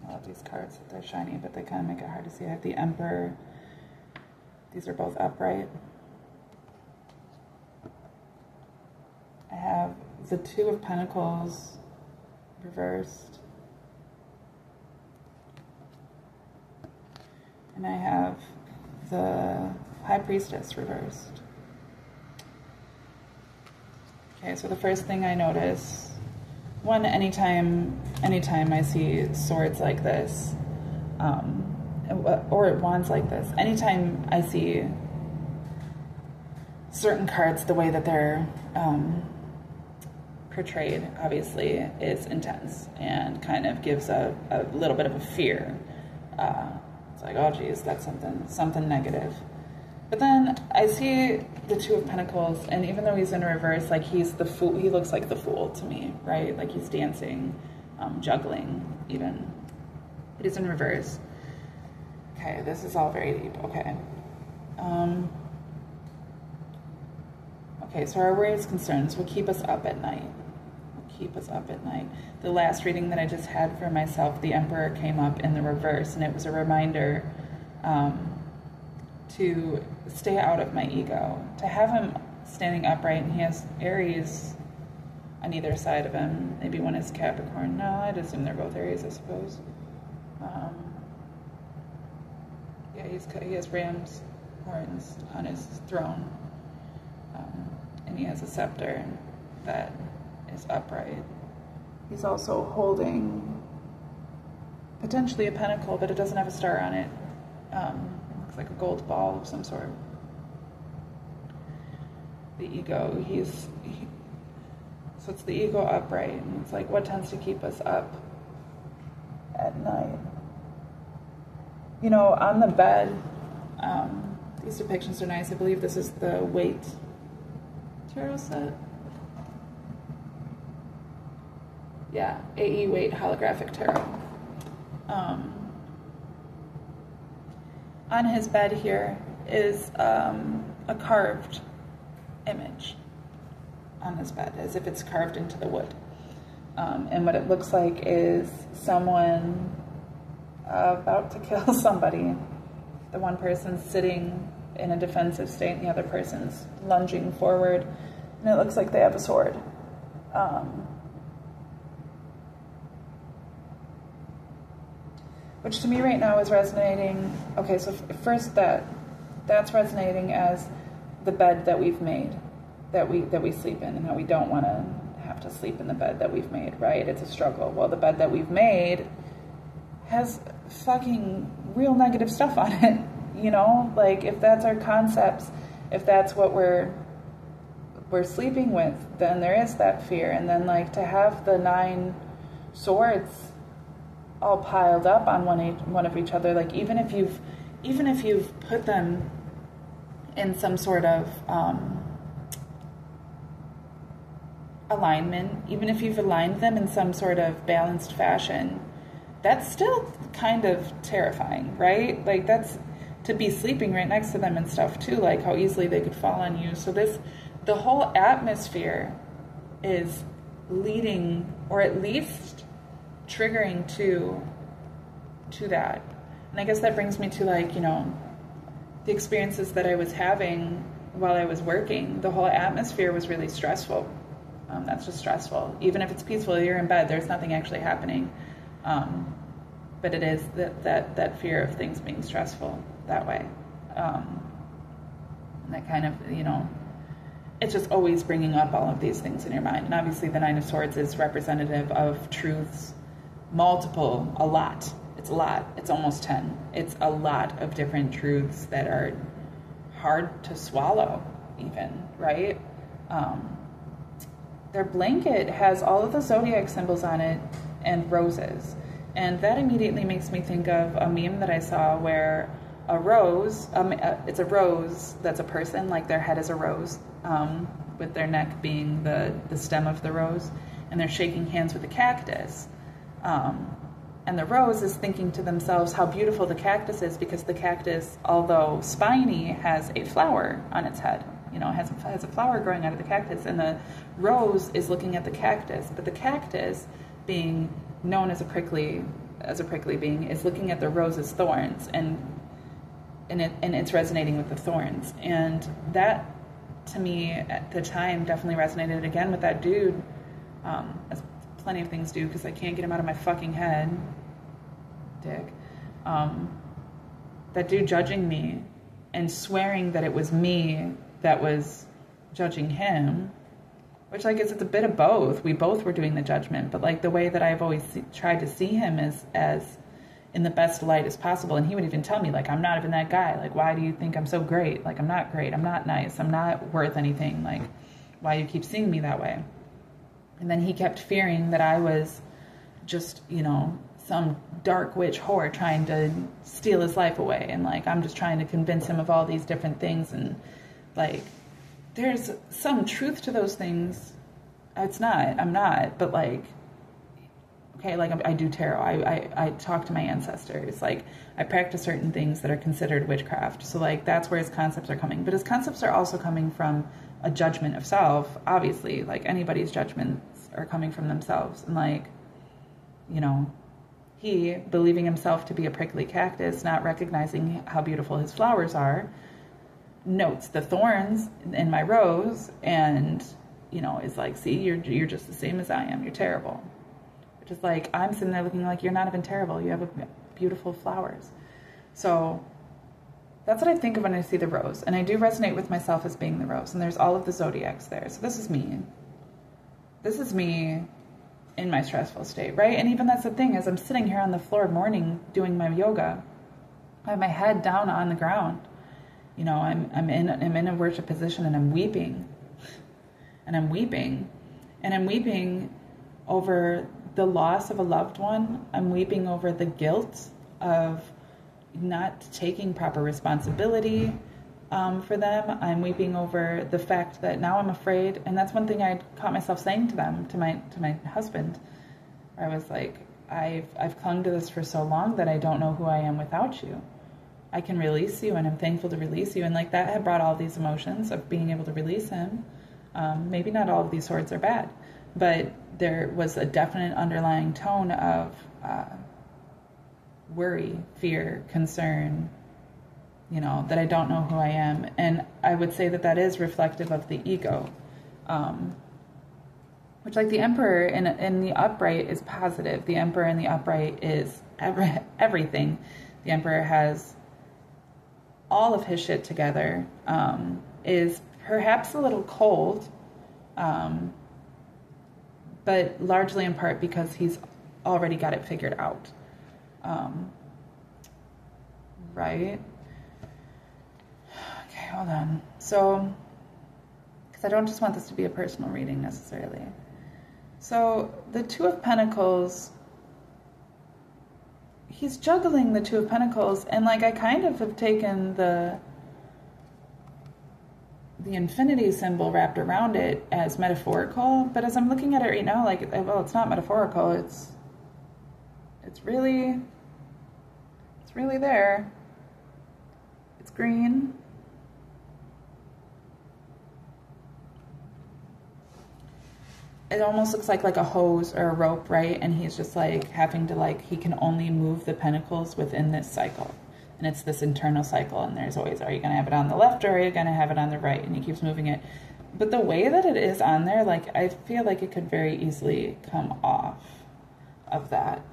I love these cards. They're shiny, but they kind of make it hard to see. I have the Emperor. These are both upright. I have the 2 of Pentacles reversed. And I have the High Priestess reversed. Okay, so the first thing I notice, one, anytime I see swords like this, or wands like this, anytime I see certain cards, the way that they're portrayed, obviously, is intense and kind of gives a little bit of a fear. It's like, oh geez, that's something negative. But then I see the 2 of Pentacles, and even though he's in reverse, like he's the fool, he looks like the Fool to me, right? Like he's dancing, juggling even. But he's in reverse. Okay, this is all very deep. Okay. Okay, so our worries, concerns will keep us up at night. Keep us up at night. The last reading that I just had for myself, the Emperor came up in the reverse, and it was a reminder to stay out of my ego. To have him standing upright, and he has Aries on either side of him. Maybe one is Capricorn. No, I'd assume they're both Aries, I suppose. Yeah, he has ram's horns on his throne, and he has a scepter that is upright. He's also holding potentially a pentacle, but it doesn't have a star on it. Looks like a gold ball of some sort. The ego, so it's the ego upright, and it's like, what tends to keep us up at night? You know, on the bed, these depictions are nice. I believe this is the Weight tarot set. Yeah, AE Weight holographic tarot. on his bed here is a carved image on his bed, as if it's carved into the wood. And what it looks like is someone about to kill somebody. The one person's sitting in a defensive state and the other person's lunging forward, and it looks like they have a sword. Which to me right now is resonating. Okay, so first that's resonating as the bed that we've made, that we sleep in, and how we don't want to have to sleep in the bed that we've made, right? It's a struggle. Well, the bed that we've made has fucking real negative stuff on it, you know? Like, if that's our concepts, if that's what we're sleeping with, then there is that fear. And then, like, to have the 9 swords all piled up on one of each other, like, even if you've put them in some sort of alignment, even if you've aligned them in some sort of balanced fashion, that's still kind of terrifying, right? Like, that's to be sleeping right next to them and stuff too, like how easily they could fall on you. So the whole atmosphere is leading, or at least triggering to that. And I guess that brings me to, like, you know, the experiences that I was having while I was working. The whole atmosphere was really stressful. That's just stressful. Even if it's peaceful, you're in bed, there's nothing actually happening. But it is that fear of things being stressful that way. And that kind of, you know, it's just always bringing up all of these things in your mind. And obviously the 9 of Swords is representative of truths, a lot. It's a lot. It's almost 10. It's a lot of different truths that are hard to swallow even, right? Their blanket has all of the zodiac symbols on it and roses. And that immediately makes me think of a meme that I saw where a rose, it's a rose that's a person, like their head is a rose, with their neck being the stem of the rose, and they're shaking hands with a cactus. And the rose is thinking to themselves how beautiful the cactus is, because the cactus, although spiny, has a flower on its head. You know, it has a flower growing out of the cactus, and the rose is looking at the cactus. But the cactus, being known as a prickly being, is looking at the rose's thorns, and it's resonating with the thorns. And that, to me, at the time, definitely resonated again with that dude, as plenty of things do, because I can't get him out of my fucking head. Dick. That dude judging me and swearing that it was me that was judging him, which, like, it's a bit of both. We both were doing the judgment, but, like, the way that I've always tried to see him as in the best light as possible. And he would even tell me, like, I'm not even that guy. Like, why do you think I'm so great? Like, I'm not great. I'm not nice. I'm not worth anything. Like, why do you keep seeing me that way? And then he kept fearing that I was just, you know, some dark witch whore trying to steal his life away. And, like, I'm just trying to convince him of all these different things. And, like, there's some truth to those things. I'm not, but, like, okay, like, I do tarot. I talk to my ancestors. Like, I practice certain things that are considered witchcraft. So, like, that's where his concepts are coming. But his concepts are also coming from a judgment of self, obviously. Like, anybody's judgments are coming from themselves. And, like, you know, he, believing himself to be a prickly cactus, not recognizing how beautiful his flowers are, notes the thorns in my rose and, you know, is like, see, you're just the same as I am. You're terrible. Which is like, I'm sitting there looking like, you're not even terrible. You have beautiful flowers. So that's what I think of when I see the rose. And I do resonate with myself as being the rose. And there's all of the zodiacs there. So this is me. This is me in my stressful state, right? And even that's the thing, as I'm sitting here on the floor morning doing my yoga, I have my head down on the ground. You know, I'm in a worship position, and I'm weeping. And I'm weeping. And I'm weeping over the loss of a loved one. I'm weeping over the guilt of not taking proper responsibility for them. I'm weeping over the fact that now I'm afraid, and that's one thing I caught myself saying to them, to my husband. I was like, I've clung to this for so long that I don't know who I am without you. I can release you, and I'm thankful to release you. And like that had brought all these emotions of being able to release him. Maybe not all of these swords are bad, but there was a definite underlying tone of worry, fear, concern, you know, that I don't know who I am. And I would say that that is reflective of the ego, which, like, the Emperor in the upright is positive. The Emperor in the upright is everything. The Emperor has all of his shit together, is perhaps a little cold, but largely in part because he's already got it figured out. Right? Okay, hold on. So, because I don't just want this to be a personal reading necessarily. So, the Two of Pentacles, he's juggling the Two of Pentacles, and like I kind of have taken the infinity symbol wrapped around it as metaphorical, but as I'm looking at it right now, like, well, it's not metaphorical, it's really there. It's green. It almost looks like a hose or a rope, right? And he's just like having to, like, he can only move the pentacles within this cycle. And it's this internal cycle, and there's always, are you going to have it on the left or are you going to have it on the right? And he keeps moving it. But the way that it is on there, like, I feel like it could very easily come off of that.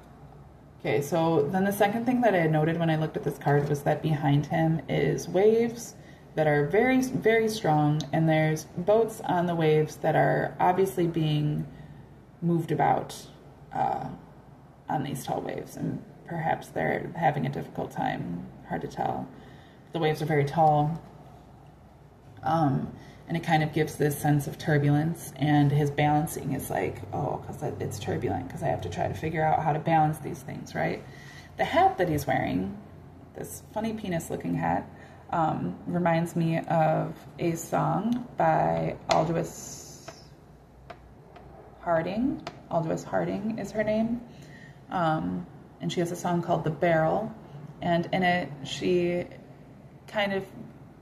Okay, so then the second thing that I had noted when I looked at this card was that behind him is waves that are very, very strong, and there's boats on the waves that are obviously being moved about on these tall waves, and perhaps they're having a difficult time. Hard to tell. The waves are very tall, and it kind of gives this sense of turbulence, and his balancing is like, oh, because it's turbulent, because I have to try to figure out how to balance these things, right? The hat that he's wearing, this funny penis-looking hat, reminds me of a song by Aldous Harding. Aldous Harding is her name. And she has a song called The Barrel. And in it, she kind of,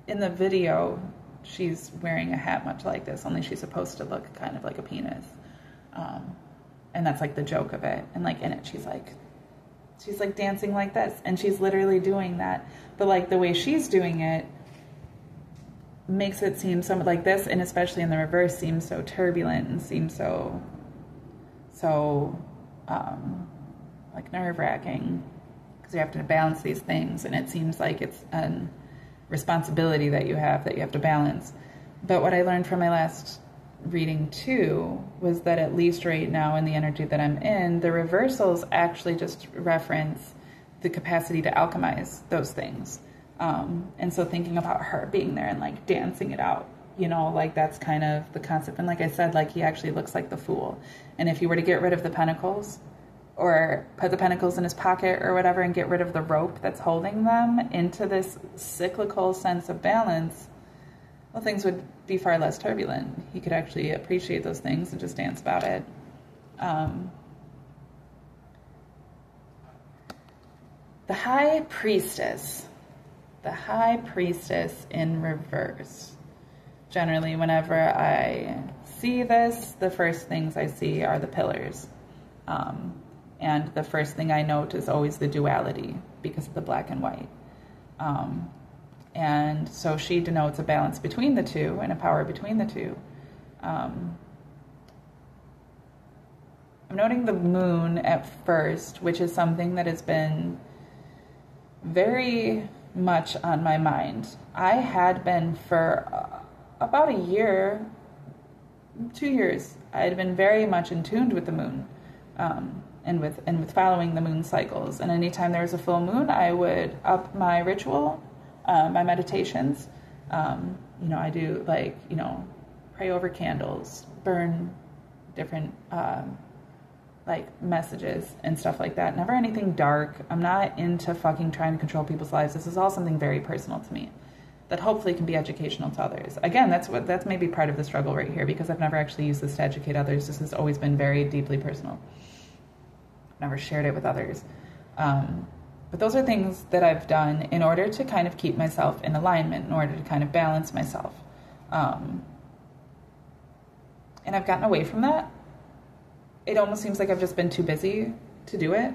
in the video, she's wearing a hat much like this, only she's supposed to look kind of like a penis. And that's like the joke of it. And like in it, she's like dancing like this, and she's literally doing that. But like the way she's doing it makes it seem so like this, and especially in the reverse, seems so turbulent and seems so like nerve-wracking, because you have to balance these things, and it seems like it's a responsibility that you have to balance. But what I learned from my last reading too was that at least right now in the energy that I'm in, the reversals actually just reference the capacity to alchemize those things. And so thinking about her being there and like dancing it out, you know, like that's kind of the concept. And like I said, like he actually looks like the Fool. And if you were to get rid of the pentacles, or put the pentacles in his pocket or whatever, and get rid of the rope that's holding them into this cyclical sense of balance, well, things would be far less turbulent. He could actually appreciate those things and just dance about it. The High Priestess. The High Priestess in reverse. Generally, whenever I see this, the first things I see are the pillars. And the first thing I note is always the duality because of the black and white. And so she denotes a balance between the two and a power between the two. I'm noting the moon at first, which is something that has been very much on my mind. I had been for about a year, 2 years, I had been very much in tune with the moon. And with following the moon cycles. And anytime there was a full moon, I would up my ritual, my meditations. You know, I do like, you know, pray over candles, burn different like messages and stuff like that. Never anything dark. I'm not into fucking trying to control people's lives. This is all something very personal to me that hopefully can be educational to others. Again, that's maybe part of the struggle right here, because I've never actually used this to educate others. This has always been very deeply personal. Never shared it with others. But those are things that I've done in order to kind of keep myself in alignment, in order to kind of balance myself. And I've gotten away from that. It almost seems like I've just been too busy to do it.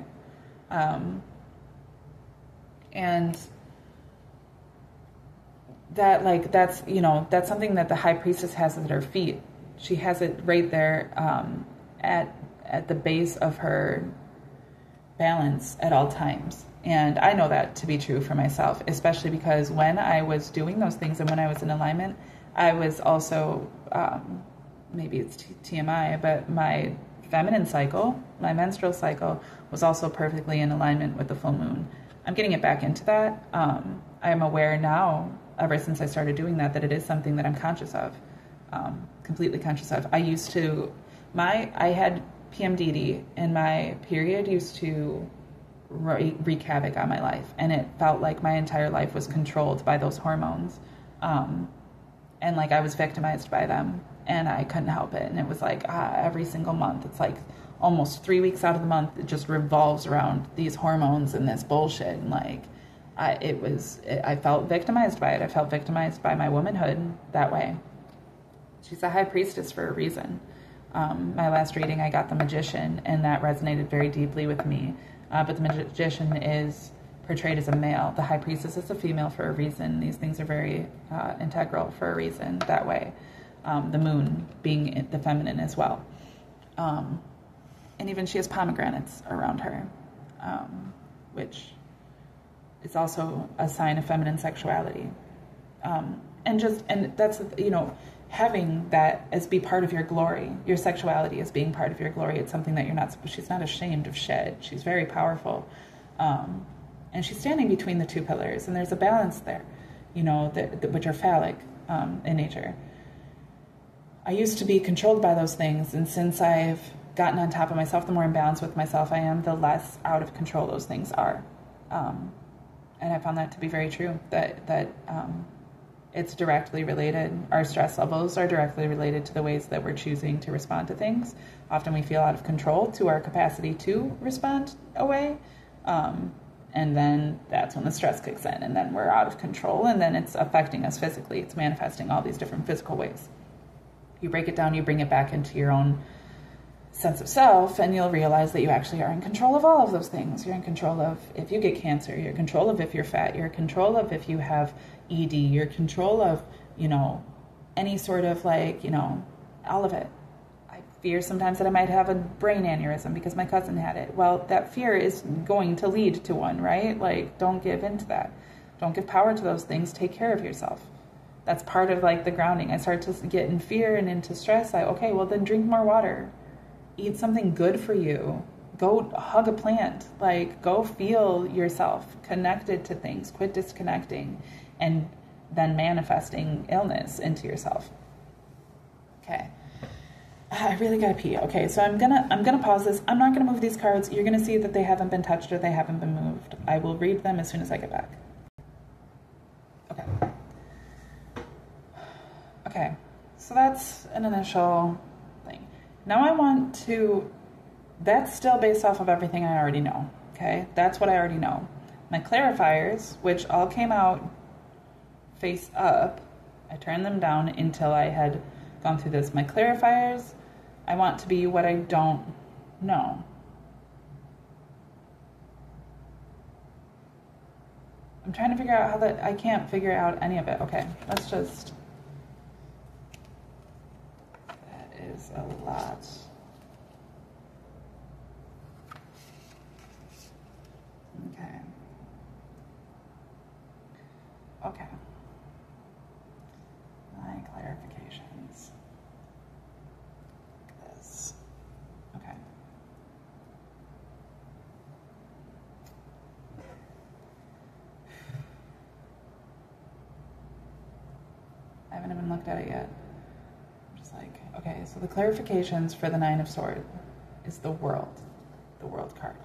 And that, like, that's, you know, that's something that the high priestess has at her feet. She has it right there at the base of her balance at all times. And I know that to be true for myself, especially because when I was doing those things and when I was in alignment, I was also, maybe it's TMI, but my feminine cycle, my menstrual cycle, was also perfectly in alignment with the full moon. I'm getting it back into that. I'm aware now, ever since I started doing that it is something that I'm conscious of, completely conscious of. I used to, I had PMDD, and my period used to wreak havoc on my life, and it felt like my entire life was controlled by those hormones, and like I was victimized by them, and I couldn't help it. And it was like every single month, it's like almost 3 weeks out of the month, it just revolves around these hormones and this bullshit. And like I felt victimized by it. I felt victimized by my womanhood that way. She's a high priestess for a reason. My last reading, I got the Magician, and that resonated very deeply with me. But the Magician is portrayed as a male. The High Priestess is a female for a reason. These things are very integral for a reason that way. The moon being the feminine as well. And even she has pomegranates around her, which is also a sign of feminine sexuality. And that's, you know, having that as be part of your glory, your sexuality as being part of your glory. It's something that she's not ashamed of shed. She's very powerful. And she's standing between the two pillars, and there's a balance there, you know, which are phallic in nature. I used to be controlled by those things, and since I've gotten on top of myself, the more in balance with myself I am, the less out of control those things are. And I found that to be very true, that it's directly related. Our stress levels are directly related to the ways that we're choosing to respond to things. Often we feel out of control to our capacity to respond away. And then that's when the stress kicks in, and then we're out of control, and then it's affecting us physically. It's manifesting all these different physical ways. You break it down, you bring it back into your own sense of self, and you'll realize that you actually are in control of all of those things. You're in control of if you get cancer, you're in control of if you're fat, you're in control of if you have ED, you're in control of, you know, any sort of, like, you know, all of it. I fear sometimes that I might have a brain aneurysm because my cousin had it. Well, that fear is going to lead to one, right? Like, don't give into that. Don't give power to those things. Take care of yourself. That's part of, like, the grounding. I start to get in fear and into stress. Okay, well, then drink more water. Eat something good for you. Go hug a plant. Like, go feel yourself connected to things. Quit disconnecting and then manifesting illness into yourself. Okay. I really gotta pee. Okay, so I'm gonna pause this. I'm not gonna move these cards. You're gonna see that they haven't been touched or they haven't been moved. I will read them as soon as I get back. Okay. Okay, so that's an initial thing. Now I want to, that's still based off of everything I already know, okay? That's what I already know. My clarifiers, which all came out face up, I turned them down until I had gone through this. My clarifiers, I want to be what I don't know. I'm trying to figure out how that, I can't figure out any of it. Okay, let's just, that is a lot. Okay. Okay. My clarifications. This. Okay. I haven't even looked at it yet. I'm just like, okay, so the clarifications for the Nine of Swords is the World card.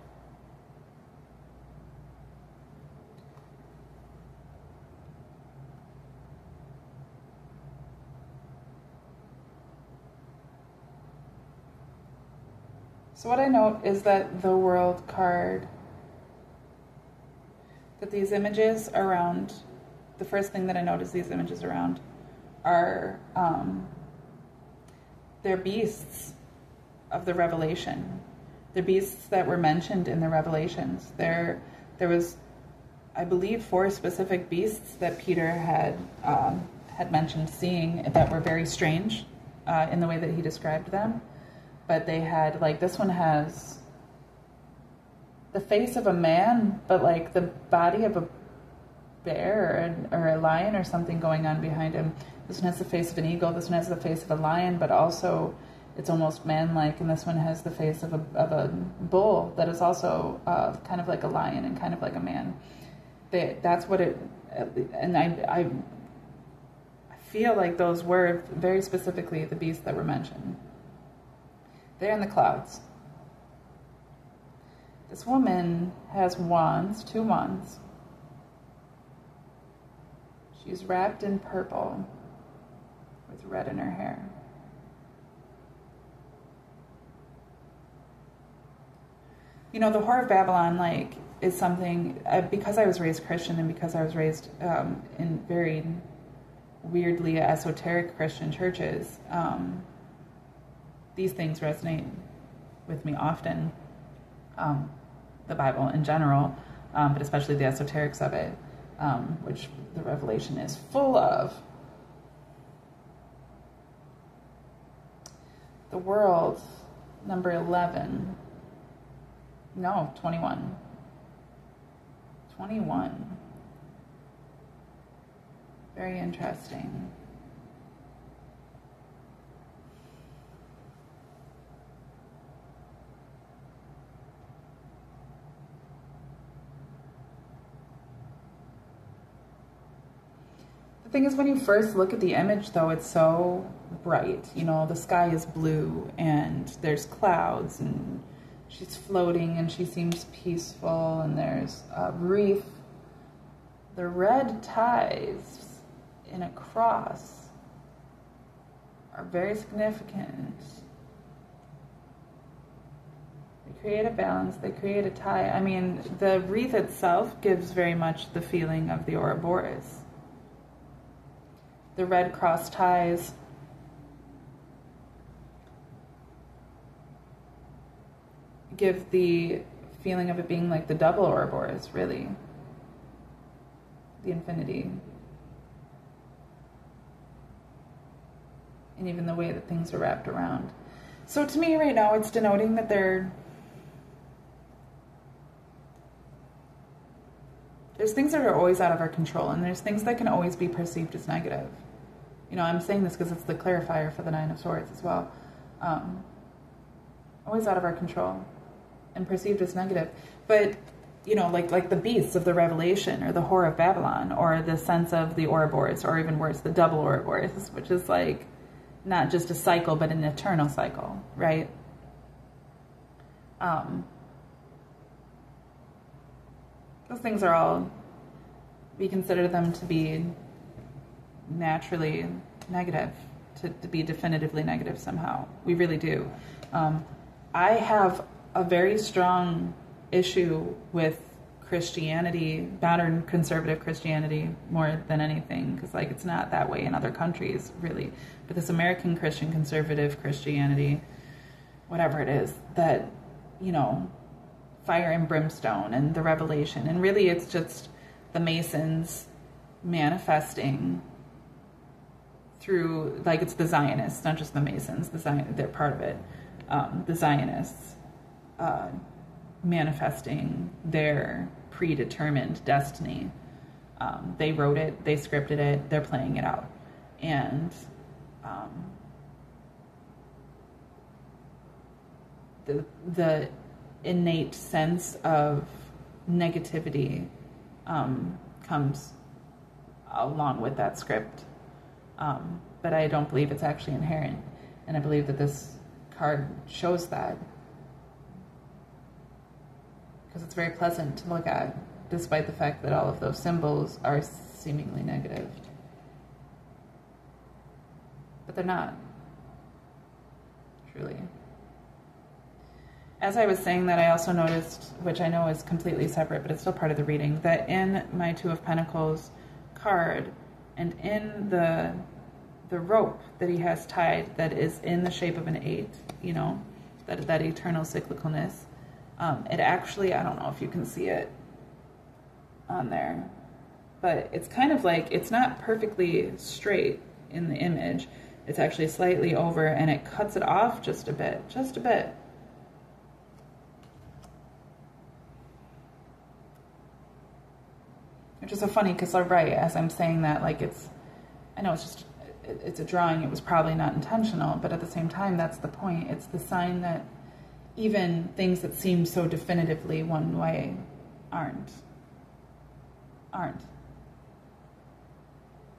So what I note is that the World card that these images around, the first thing that I notice these images around are, they're beasts of the Revelation. The beasts that were mentioned in the Revelations. There was, I believe, 4 specific beasts that Peter had mentioned seeing that were very strange in the way that he described them. But they had, like, this one has the face of a man, but like the body of a bear or a lion or something going on behind him. This one has the face of an eagle. This one has the face of a lion, but also it's almost man-like. And this one has the face of a bull that is also kind of like a lion and kind of like a man. That's what it, and I feel like those were very specifically the beasts that were mentioned. They're in the clouds. This woman has wands, 2 wands. She's wrapped in purple with red in her hair. You know, the Whore of Babylon, like, is something, because I was raised Christian and because I was raised in very weirdly esoteric Christian churches, these things resonate with me often. The Bible in general, but especially the esoterics of it, which the Revelation is full of. The world, number 11. No, 21. 21. Very interesting. The thing is, when you first look at the image, though, it's so bright. You know, the sky is blue and there's clouds and she's floating and she seems peaceful and there's a reef. The red ties in a cross are very significant. They create a balance, they create a tie. I mean, the wreath itself gives very much the feeling of the Ouroboros. The red cross ties give the feeling of it being like the double Ouroboros, really. The infinity. And even the way that things are wrapped around. So to me right now, it's denoting that there's things that are always out of our control, and there's things that can always be perceived as negative. You know, I'm saying this because it's the clarifier for the Nine of Swords as well. Always out of our control and perceived as negative. But, you know, like the beasts of the Revelation or the Whore of Babylon or the sense of the Ouroboros, or even worse, the double Ouroboros, which is like not just a cycle, but an eternal cycle, right? Those things are all, we consider them to be naturally negative, to be definitively negative somehow. We really do. I have a very strong issue with Christianity, modern conservative Christianity, more than anything, because like it's not that way in other countries, really. But this American Christian conservative Christianity, whatever it is, that, you know, fire and brimstone and the Revelation, and really it's just the Masons manifesting through, like, it's the Zionists, not just the Masons, they're part of it, the Zionists manifesting their predetermined destiny. They wrote it, they scripted it, they're playing it out. And the innate sense of negativity comes along with that script. But I don't believe it's actually inherent. And I believe that this card shows that. Because it's very pleasant to look at, despite the fact that all of those symbols are seemingly negative. But they're not, truly. as I was saying that, I also noticed, which I know is completely separate, but it's still part of the reading, that in my Two of Pentacles card and in the rope that he has tied that is in the shape of an 8, you know, that eternal cyclicalness, it actually, I don't know if you can see it on there, but it's kind of like, it's not perfectly straight in the image. It's actually slightly over, and it cuts it off just a bit, Which is so funny, because I'm right, as I'm saying that, like, I know it's a drawing, it was probably not intentional, but at the same time, that's the point. It's the sign that even things that seem so definitively one way aren't.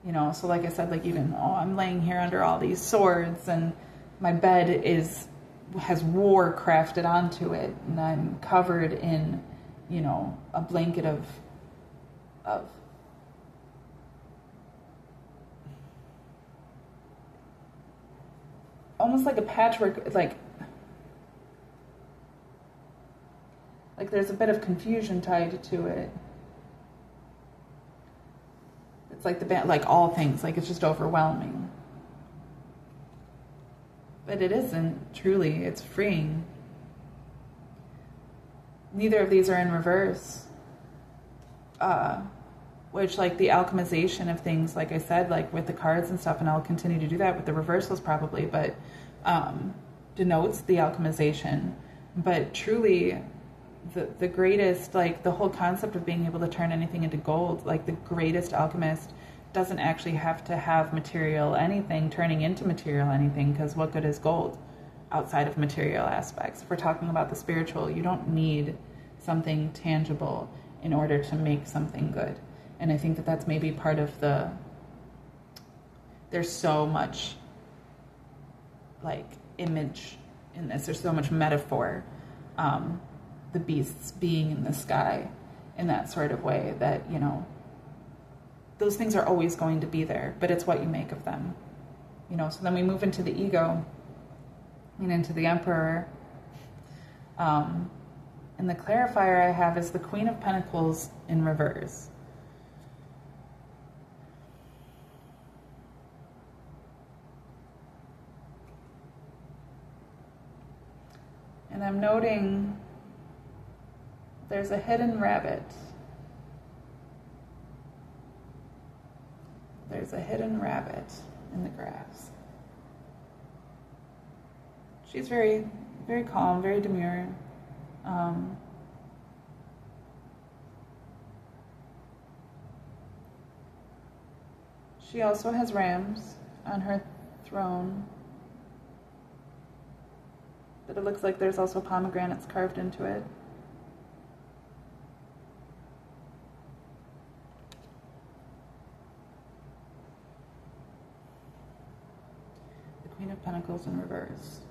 You know, so like I said, like, even, I'm laying here under all these swords, and my bed has war crafted onto it, and I'm covered in, you know, a blanket of almost like a patchwork, like there's a bit of confusion tied to it. It's like like all things, like it's just overwhelming. But it isn't, truly, it's freeing. Neither of these are in reverse. Which, like, the alchemization of things, like I said, like with the cards and stuff, and I'll continue to do that with the reversals probably, but denotes the alchemization. But truly, the greatest, like, the whole concept of being able to turn anything into gold, like the greatest alchemist doesn't actually have to have material anything turning into material anything, because what good is gold outside of material aspects? If we're talking about the spiritual, you don't need something tangible in order to make something good. And I think that that's maybe part of there's so much, like, image in this. There's so much metaphor. The beasts being in the sky in that sort of way that, you know, those things are always going to be there, but it's what you make of them. You know, so then we move into the ego and into the Emperor. And the clarifier I have is the Queen of Pentacles in reverse. And I'm noting there's a hidden rabbit. There's a hidden rabbit in the grass. She's very, very calm, very demure. She also has rams on her throne. But it looks like there's also pomegranates carved into it. The Queen of Pentacles in reverse.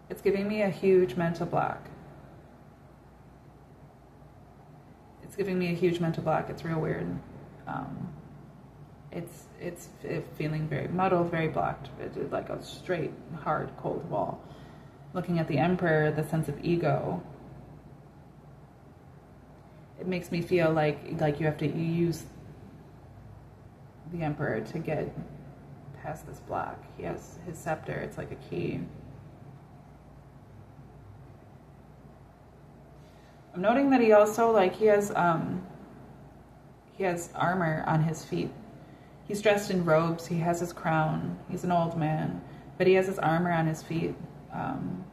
It's giving me a huge mental block. It's giving me a huge mental block. It's real weird. It's feeling very muddled, very blocked. It's like a straight, hard, cold wall. Looking at the Emperor, the sense of ego, it makes me feel like you have to use the Emperor to get past this block. He has his scepter. It's like a key. I'm noting that he also, like, he has armor on his feet. He's dressed in robes. He has his crown. He's an old man, but he has his armor on his feet. I'm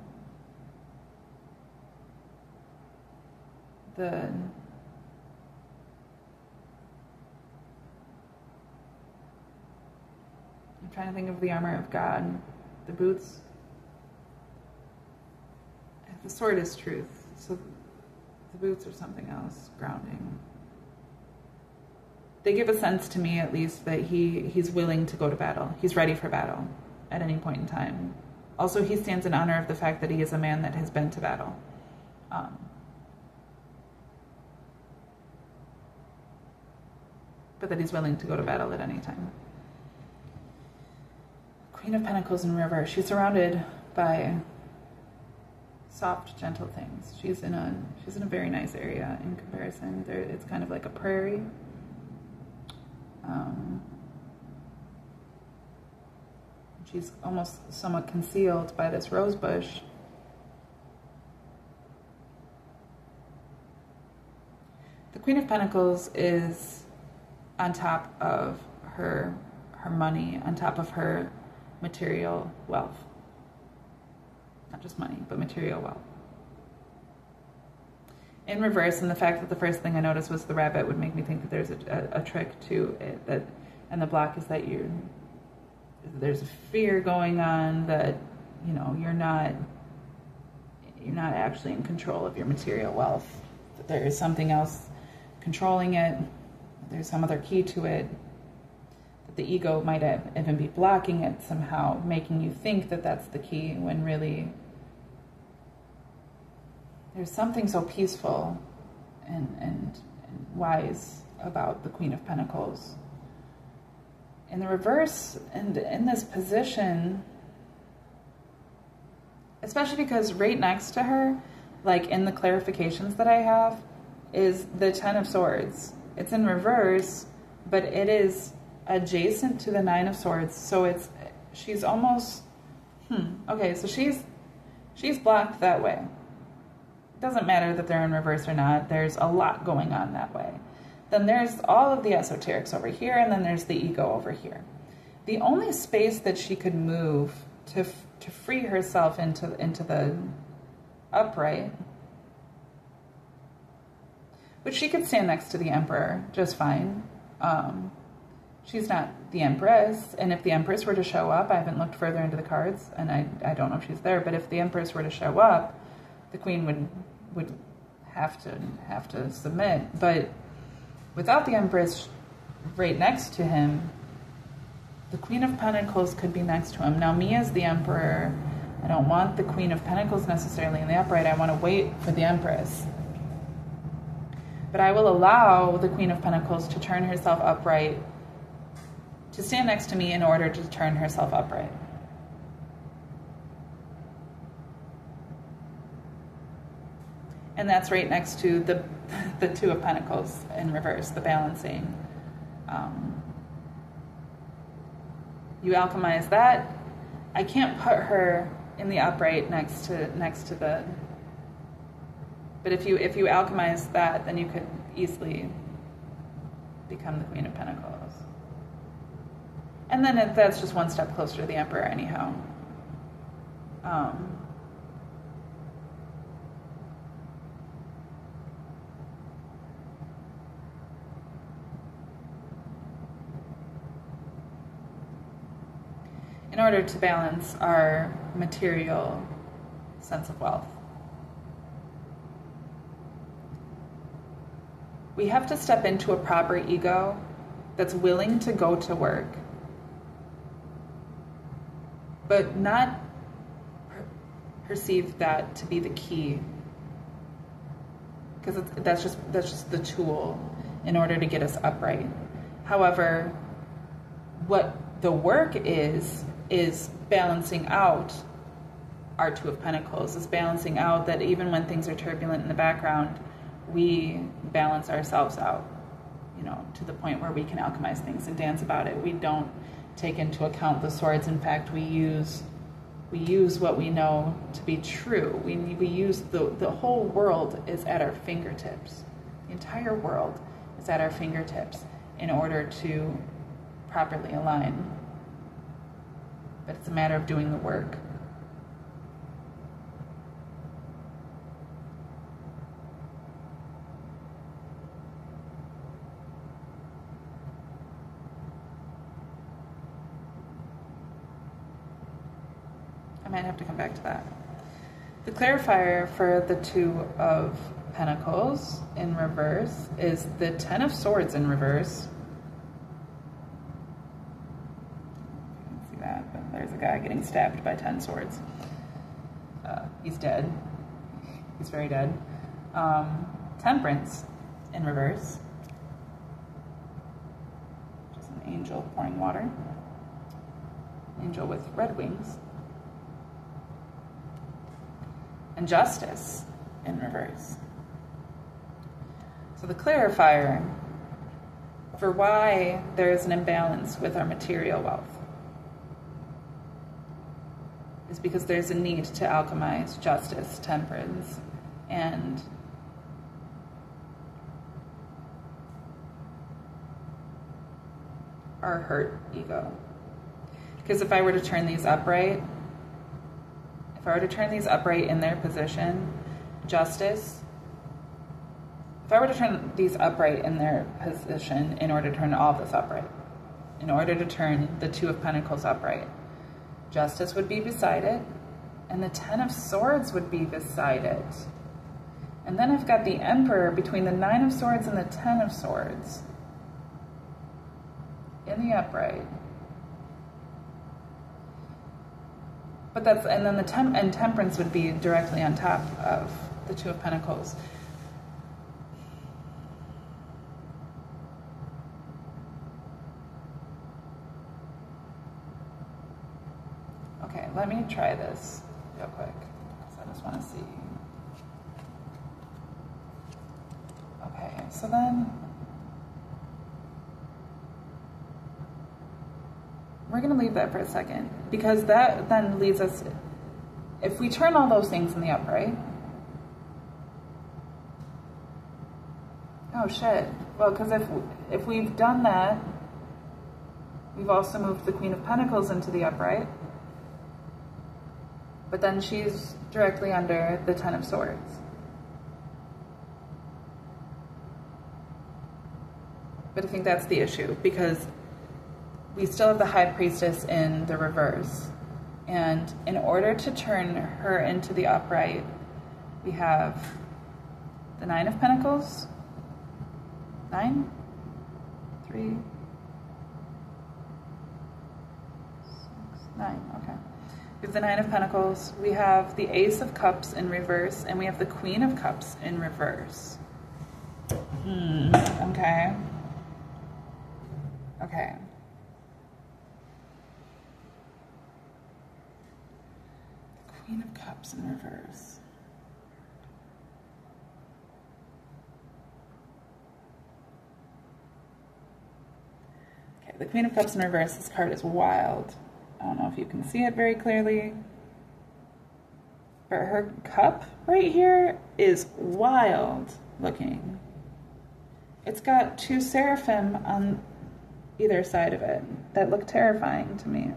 trying to think of the armor of God. The boots. The sword is truth. So the boots are something else, grounding. They give a sense to me, at least, that he's willing to go to battle. He's ready for battle at any point in time. Also, he stands in honor of the fact that he is a man that has been to battle. but that he's willing to go to battle at any time. Queen of Pentacles in reverse. She's surrounded by soft, gentle things. She's in a very nice area in comparison. It's kind of like a prairie. She's almost somewhat concealed by this rose bush. The Queen of Pentacles is on top of her money, on top of her material wealth. Not just money, but material wealth. In reverse, and the fact that the first thing I noticed was the rabbit would make me think that there's a trick to it, and the block is that there's a fear going on, that you're not actually in control of your material wealth, that there is something else controlling it, there's some other key to it, that the ego might even be blocking it somehow, making you think that that's the key, when really there's something so peaceful and wise about the Queen of Pentacles. In the reverse, and in this position, especially because right next to her, like in the clarifications that I have, is the Ten of Swords. It's in reverse, but it is adjacent to the Nine of Swords. So she's almost, okay, so she's blocked that way. It doesn't matter that they're in reverse or not. There's a lot going on that way. Then there's all of the esoterics over here, and then there's the ego over here. The only space that she could move to free herself into the upright, which she could stand next to the Emperor just fine. She's not the Empress, and if the Empress were to show up, I haven't looked further into the cards, and I don't know if she's there, but if the Empress were to show up, the Queen would have to submit. But without the Empress right next to him, the Queen of Pentacles could be next to him. Now, me as the Emperor, I don't want the Queen of Pentacles necessarily in the upright. I want to wait for the Empress. But I will allow the Queen of Pentacles to turn herself upright, to stand next to me in order to turn herself upright. And that's right next to the Two of Pentacles in reverse, the balancing. You alchemize that. I can't put her in the upright next to the. But if you alchemize that, then you could easily become the Queen of Pentacles. And then that's just one step closer to the Emperor, anyhow. In order to balance our material sense of wealth, we have to step into a proper ego that's willing to go to work, but not perceive that to be the key, because that's just the tool in order to get us upright. However, what the work is balancing out our Two of Pentacles, is balancing out that even when things are turbulent in the background, we balance ourselves out, to the point where we can alchemize things and dance about it. We don't take into account the swords. In fact, we use what we know to be true. We use the whole world is at our fingertips. The entire world is at our fingertips in order to properly align. But it's a matter of doing the work. I might have to come back to that. The clarifier for the Two of Pentacles in reverse is the Ten of Swords in reverse. There's a guy getting stabbed by 10 swords. He's dead. He's very dead. Temperance in reverse. angel pouring water, angel with red wings, and justice in reverse. So the clarifier for why there is an imbalance with our material wealth is because there's a need to alchemize justice, temperance, and our hurt ego. Because if I were to turn these upright, in their position, justice, if I were to turn these upright in their position in order to turn all of this upright, in order to turn the Two of Pentacles upright, justice would be beside it, and the Ten of Swords would be beside it. And then I've got the Emperor between the Nine of Swords and the Ten of Swords in the upright. But that's, and then the Temperance would be directly on top of the Two of Pentacles. Okay, let me try this real quick, because I just want to see. Okay, so then we're going to leave that for a second, because that then leads us, if we turn all those things in the upright, oh shit, well, because if we've done that, we've also moved the Queen of Pentacles into the upright, but then she's directly under the Ten of Swords. But I think that's the issue, because we still have the High Priestess in the reverse. And in order to turn her into the upright, we have the Nine of Pentacles. 9? 3? 6? 9, okay. We have the Nine of Pentacles, we have the Ace of Cups in reverse, and we have the Queen of Cups in reverse. Okay. Okay. The Queen of Cups in reverse. Okay, the Queen of Cups in reverse, this card is wild. I don't know if you can see it very clearly, but her cup right here is wild looking. It's got two seraphim on either side of it that look terrifying to me.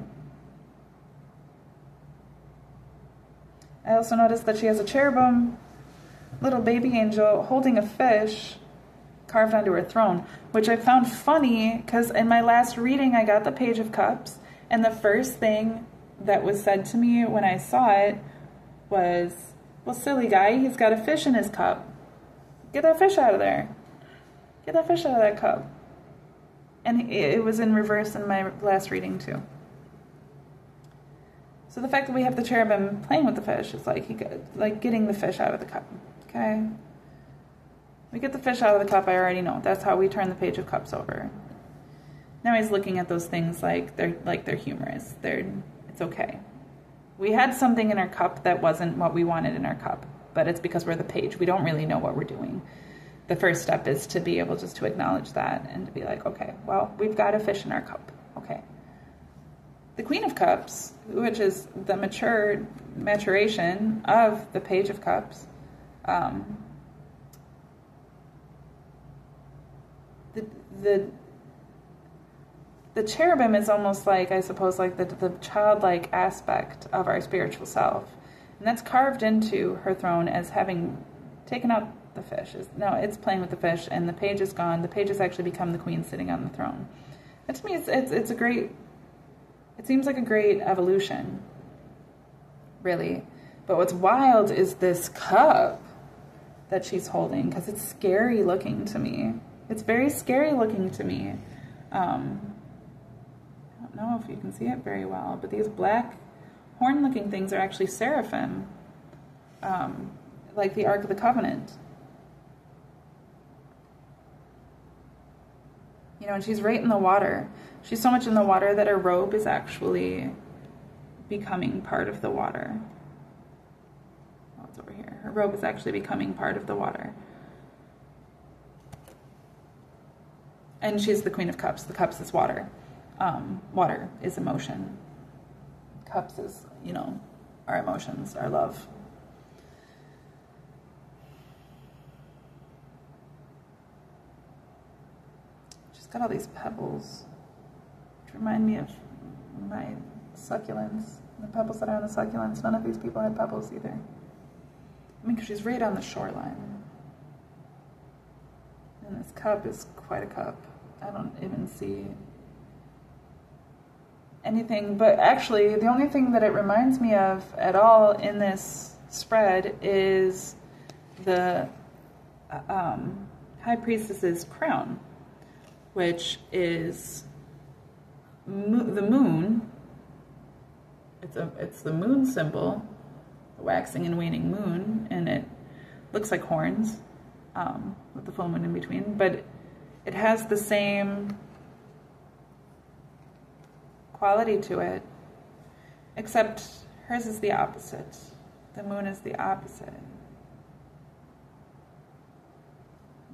I also noticed that she has a cherubim, little baby angel, holding a fish carved onto her throne, which I found funny because in my last reading I got the Page of Cups, and the first thing that was said to me when I saw it was, well, silly guy, he's got a fish in his cup. Get that fish out of there. Get that fish out of that cup. And it was in reverse in my last reading too. So the fact that we have the cherubim playing with the fish is like getting the fish out of the cup. Okay? We get the fish out of the cup, I already know. That's how we turn the Page of Cups over. Now he's looking at those things like they're humorous. It's okay. We had something in our cup that wasn't what we wanted in our cup, but it's because we're the page. We don't really know what we're doing. The first step is to be able just to acknowledge that and to be like, okay, well, we've got a fish in our cup. Okay. The Queen of Cups, which is the maturation of the Page of Cups, the cherubim is almost like, I suppose, like the childlike aspect of our spiritual self. And that's carved into her throne as having taken out the fish. Now it's playing with the fish, and the page is gone. The page has actually become the queen sitting on the throne. That to me, it's a great, it seems like a great evolution, really. But what's wild is this cup that she's holding, because it's scary looking to me. It's very scary looking to me. I don't know if you can see it very well, but these black horn-looking things are actually seraphim, like the Ark of the Covenant. You know, and she's right in the water. She's so much in the water that her robe is actually becoming part of the water. Oh, it's over here. Her robe is actually becoming part of the water. And she's the Queen of Cups. The Cups is water. Water is emotion. Cups is, you know, our emotions, our love. She's got all these pebbles, which remind me of my succulents. The pebbles that are on the succulents. None of these people had pebbles either. I mean, because she's right on the shoreline. And this cup is quite a cup. I don't even see anything, but actually the only thing that it reminds me of at all in this spread is the High Priestess's crown, which is the moon. It's the moon symbol, the waxing and waning moon, and it looks like horns with the full moon in between, but it has the same quality to it, except hers is the opposite. The moon is the opposite.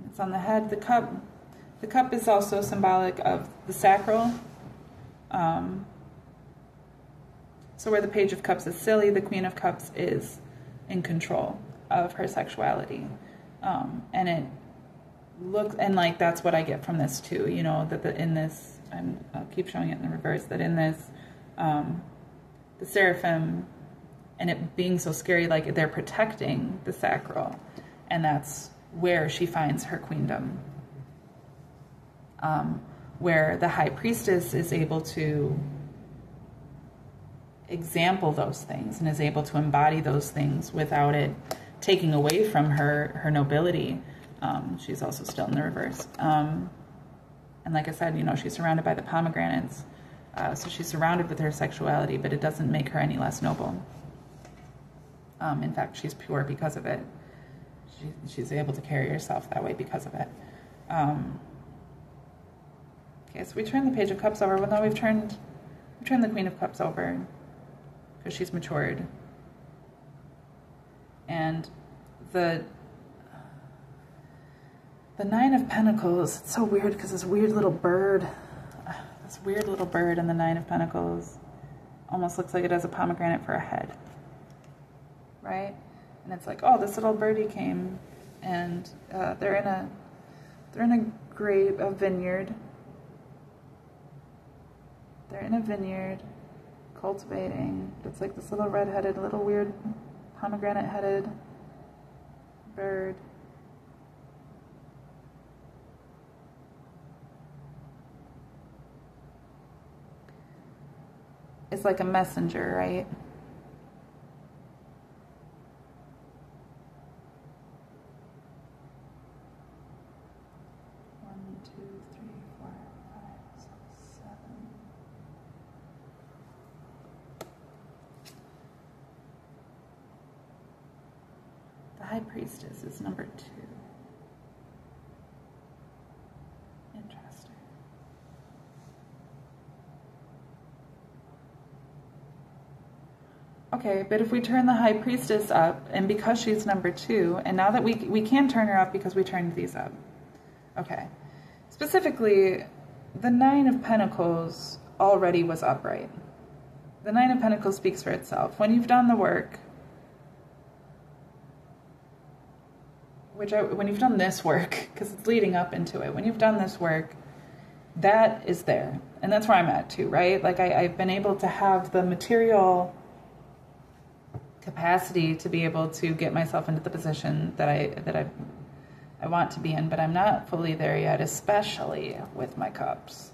It's on the head. The cup is also symbolic of the sacral. So where the Page of Cups is silly, the Queen of Cups is in control of her sexuality. And it looks, and like that's what I get from this too, you know, that in this, I'll keep showing it in the reverse, that in this, the seraphim, and it being so scary, like they're protecting the sacral, and that's where she finds her queendom. Where the High Priestess is able to example those things and is able to embody those things without it taking away from her nobility. She's also still in the reverse. And like I said, you know, she's surrounded by the pomegranates. So she's surrounded with her sexuality, but it doesn't make her any less noble. In fact, she's pure because of it. She's able to carry herself that way because of it. Okay, so we turn the Page of Cups over. Well, no, we've turned the Queen of Cups over because she's matured. And the Nine of Pentacles, it's so weird because this weird little bird in the Nine of Pentacles almost looks like it has a pomegranate for a head, right? And it's like, oh, this little birdie came, and they're in a vineyard. They're in a vineyard cultivating. It's like this little red-headed, little weird pomegranate-headed bird. It's like a messenger, right? One, two, three, four, five, six, seven. The High Priestess is number 2. Interesting. Okay, but if we turn the High Priestess up, and because she's number 2, and now that we can turn her up because we turned these up. Okay. Specifically, the Nine of Pentacles already was upright. The Nine of Pentacles speaks for itself. When you've done the work, when you've done this work, because it's leading up into it, when you've done this work, that is there. And that's where I'm at too, right? Like I've been able to have the material capacity to be able to get myself into the position that I want to be in, but I'm not fully there yet, especially with my cups.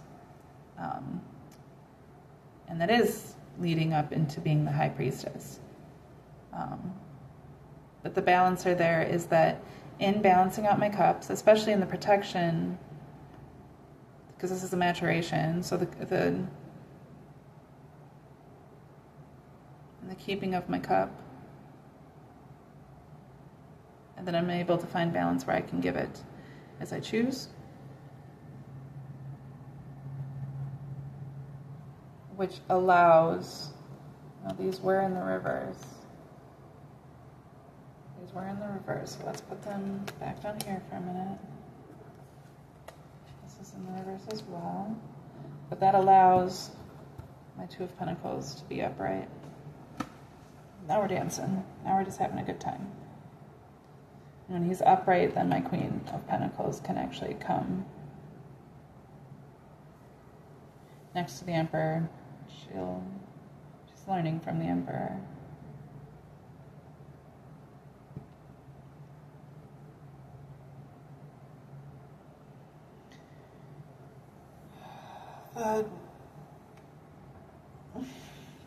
And that is leading up into being the High Priestess. But the balancer there is that in balancing out my cups, especially in the protection, because this is a maturation, so in the keeping of my cup, and then I'm able to find balance where I can give it as I choose. which allows, these were in the reverse. These were in the reverse, so let's put them back down here for a minute. This is in the reverse as well. But that allows my Two of Pentacles to be upright. Now we're dancing. Now we're just having a good time. When he's upright, then my Queen of Pentacles can actually come next to the Emperor. She's learning from the Emperor. The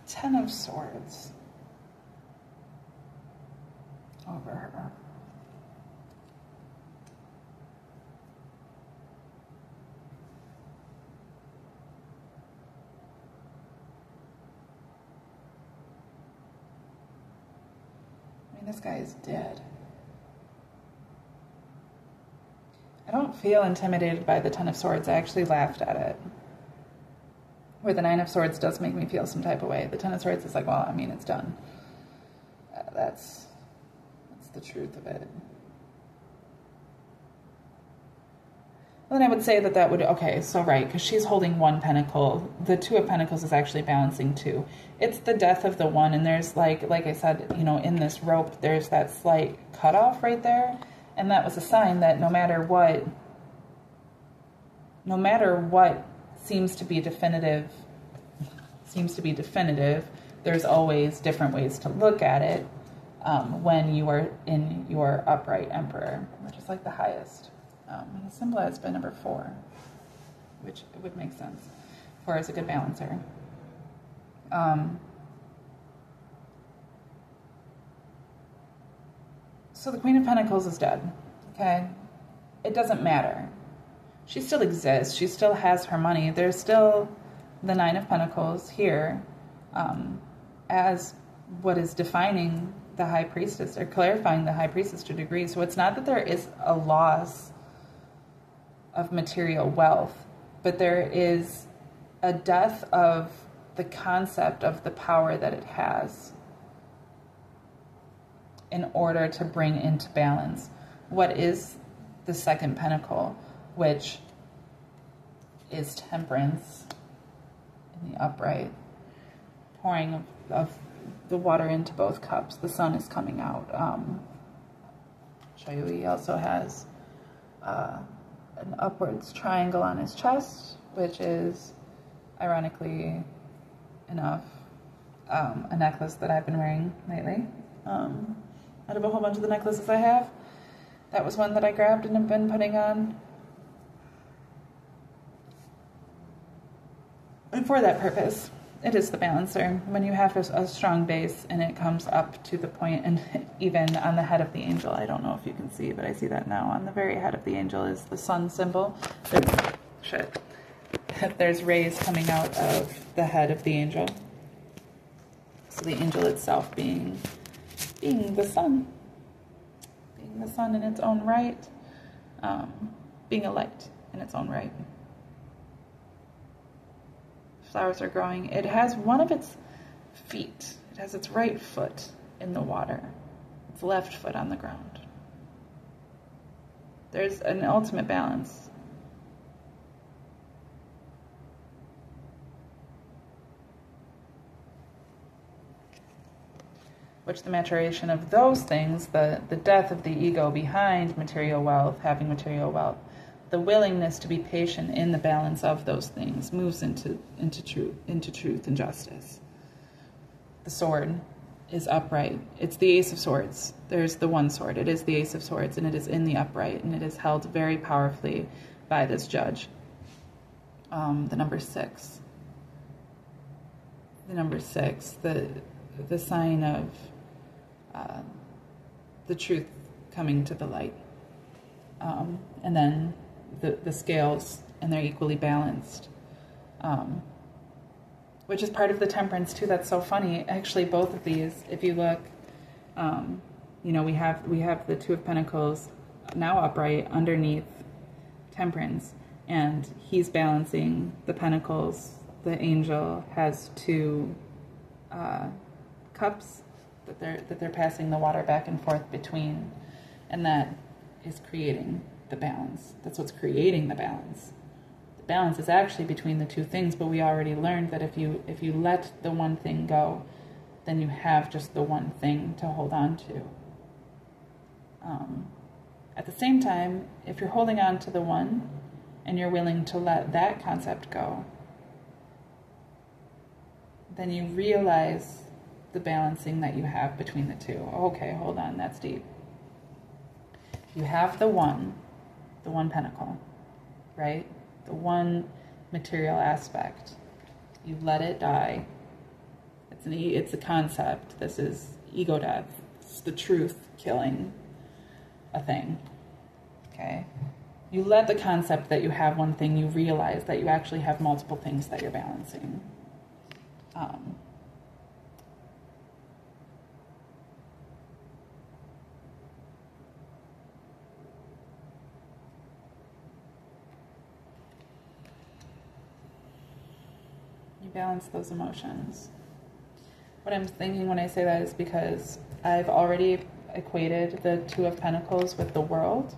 Ten of Swords over her. This guy is dead. I don't feel intimidated by the Ten of Swords. I actually laughed at it. Where the Nine of Swords does make me feel some type of way. The Ten of Swords is like, well, I mean, it's done. That's the truth of it. Then I would say that would, okay, so right, because she's holding one pentacle. The Two of Pentacles is actually balancing two. It's the death of the one, and there's like I said, in this rope, there's that slight cutoff right there. And that was a sign that no matter what seems to be definitive, there's always different ways to look at it when you are in your upright Emperor, which is like the highest. And the symbol has been number 4, which would make sense. 4 is a good balancer. So the Queen of Pentacles is dead, okay? It doesn't matter. She still exists. She still has her money. There's still the Nine of Pentacles here as what is defining the High Priestess, or clarifying the High Priestess to a degree. So it's not that there is a loss of material wealth, but there is a death of the concept of the power that it has in order to bring into balance what is the second pentacle, which is temperance in the upright, pouring of the water into both cups. The sun is coming out. I'll show you, he also has an upwards triangle on his chest, which is, ironically enough, a necklace that I've been wearing lately. Out of a whole bunch of the necklaces I have, that was one that I grabbed and have been putting on. And for that purpose, it is the balancer. When you have a strong base and it comes up to the point, and even on the head of the angel, I don't know if you can see, but I see that now. On the very head of the angel is the sun symbol. There's rays coming out of the head of the angel. So the angel itself being the sun. Being the sun in its own right. Being a light in its own right. Flowers are growing. It has one of its feet. It has its right foot in the water. Its left foot on the ground. There's an ultimate balance. Which the maturation of those things, the death of the ego behind material wealth, having material wealth, the willingness to be patient in the balance of those things moves into truth and justice. The sword is upright. It's the Ace of Swords. There's the one sword. It is the Ace of Swords, and it is in the upright, and it is held very powerfully by this judge. The number 6. The number 6, the sign of the truth coming to the light. And then the scales, and they're equally balanced, which is part of the temperance too. That's so funny. Actually, both of these, if you look, we have the Two of Pentacles now upright underneath temperance, and he's balancing the pentacles the angel has two cups that they're passing the water back and forth between, and that is creating the balance. That's what's creating the balance. The balance is actually between the two things, but we already learned that if you let the one thing go, then you have just the one thing to hold on to. At the same time, if you're holding on to the one and you're willing to let that concept go, then you realize the balancing that you have between the two. Okay, hold on, that's deep. You have the one pentacle, right? The one material aspect. You let it die. It's a concept. This is ego death. It's the truth killing a thing. Okay? You let the concept that you have one thing, you realize that you actually have multiple things that you're balancing. You balance those emotions. What I'm thinking when I say that is because I've already equated the Two of Pentacles with the world,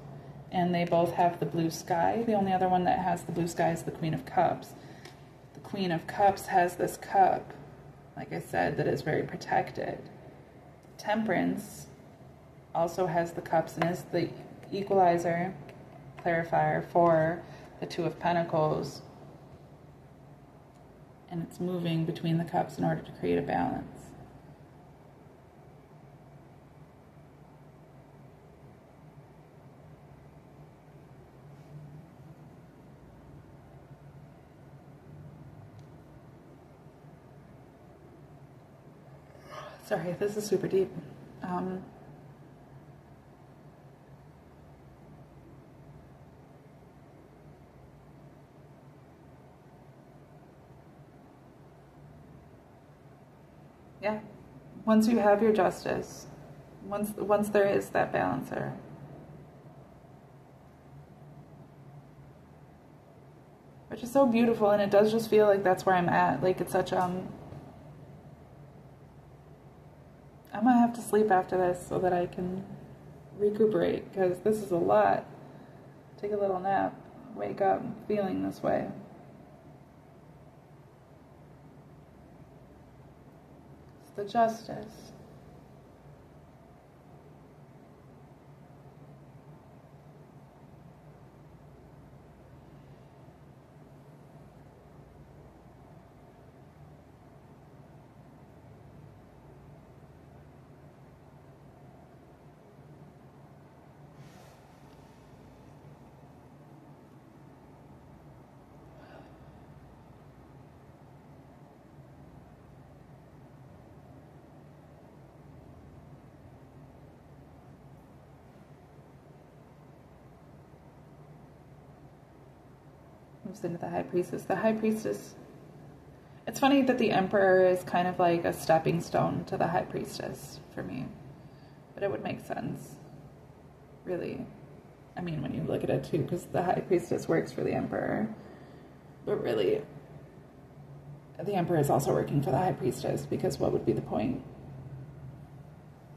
and they both have the blue sky. The only other one that has the blue sky is the Queen of Cups. The Queen of Cups has this cup, like I said, that is very protected. Temperance also has the cups and is the equalizer, clarifier for the Two of Pentacles, and it's moving between the cups in order to create a balance. Sorry, this is super deep. Yeah, once you have your justice, once there is that balancer, which is so beautiful, and it does just feel like that's where I'm at. Like it's such I'm gonna have to sleep after this so that I can recuperate, because this is a lot. Take a little nap, wake up feeling this way. It's the justice. Moves into the High Priestess. The High Priestess, it's funny that the Emperor is kind of like a stepping stone to the High Priestess for me, but it would make sense, really. I mean, when you look at it too, because the High Priestess works for the Emperor, but really the Emperor is also working for the High Priestess, because what would be the point,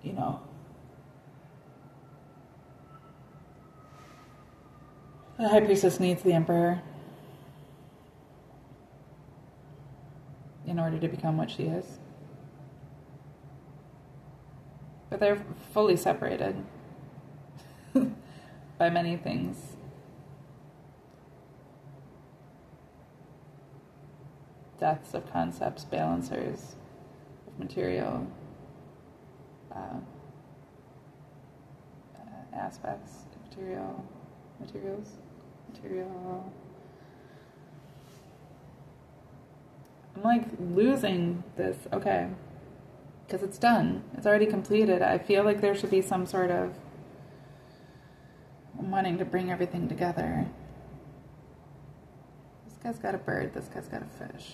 you know? The High Priestess needs the Emperor in order to become what she is. But they're fully separated by many things. Deaths of concepts, balancers of material aspects, materials. I'm like losing this, okay, because it's done. It's already completed. I feel like there should be some sort of wanting to bring everything together. This guy's got a bird, this guy's got a fish.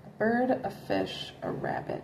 A bird, a fish, a rabbit.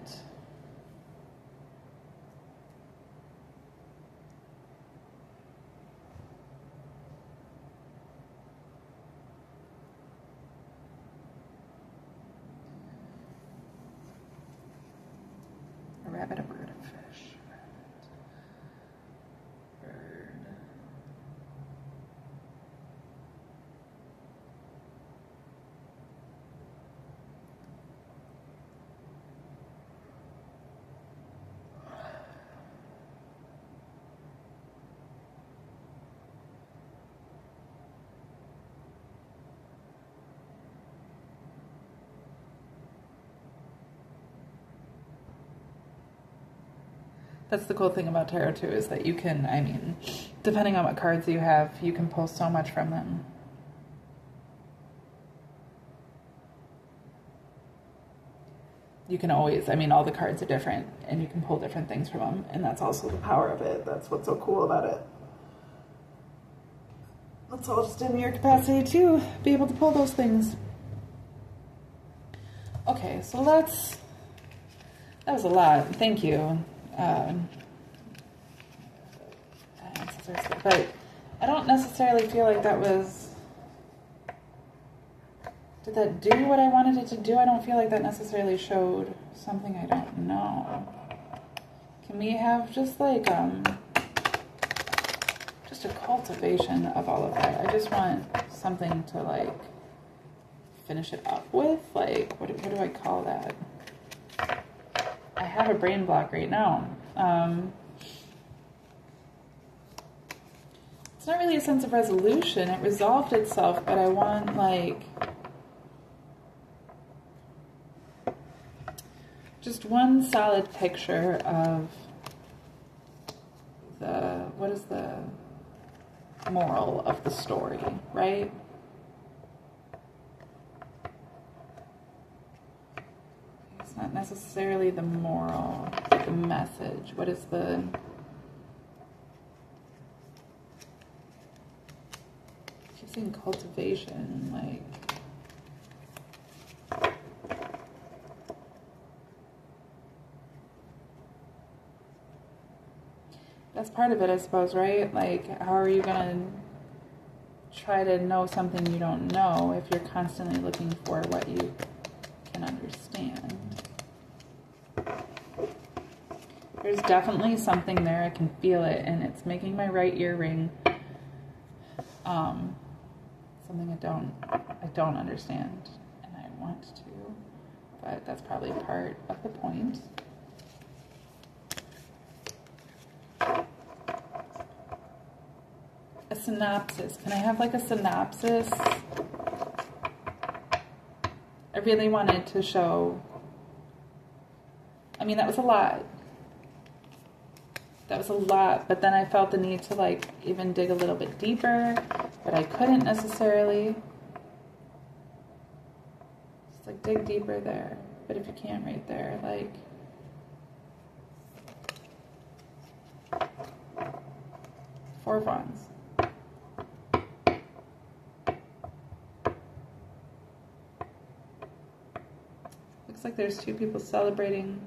That's the cool thing about tarot too, is that you can, I mean, depending on what cards you have, you can pull so much from them. You can always, I mean, all the cards are different and you can pull different things from them. And that's also the power of it. That's what's so cool about it. That's all just in your capacity to be able to pull those things. Okay, so that was a lot. Thank you. But I don't necessarily feel like that was... Did that do what I wanted it to do? I don't feel like that necessarily showed something I don't know. Can we have just like, just a cultivation of all of that? I just want something to like finish it up with. Like, what do I call that? I have a brain block right now. It's not really a sense of resolution. It resolved itself, but I want like... just one solid picture of what is the moral of the story, right? It's not necessarily the moral, the message. What is the... I keep saying cultivation, like... That's part of it, I suppose, right? Like, how are you going to try to know something you don't know if you're constantly looking for what you can understand? There's definitely something there. I can feel it, and it's making my right ear ring. Something I don't understand, and I want to, but that's probably part of the point. A synopsis. Can I have like a synopsis? I really wanted to show... I mean, that was a lot. That was a lot, but then I felt the need to like even dig a little bit deeper, but I couldn't necessarily. Just like dig deeper there. But if you can't right there, like... Four of Wands. Looks like there's two people celebrating.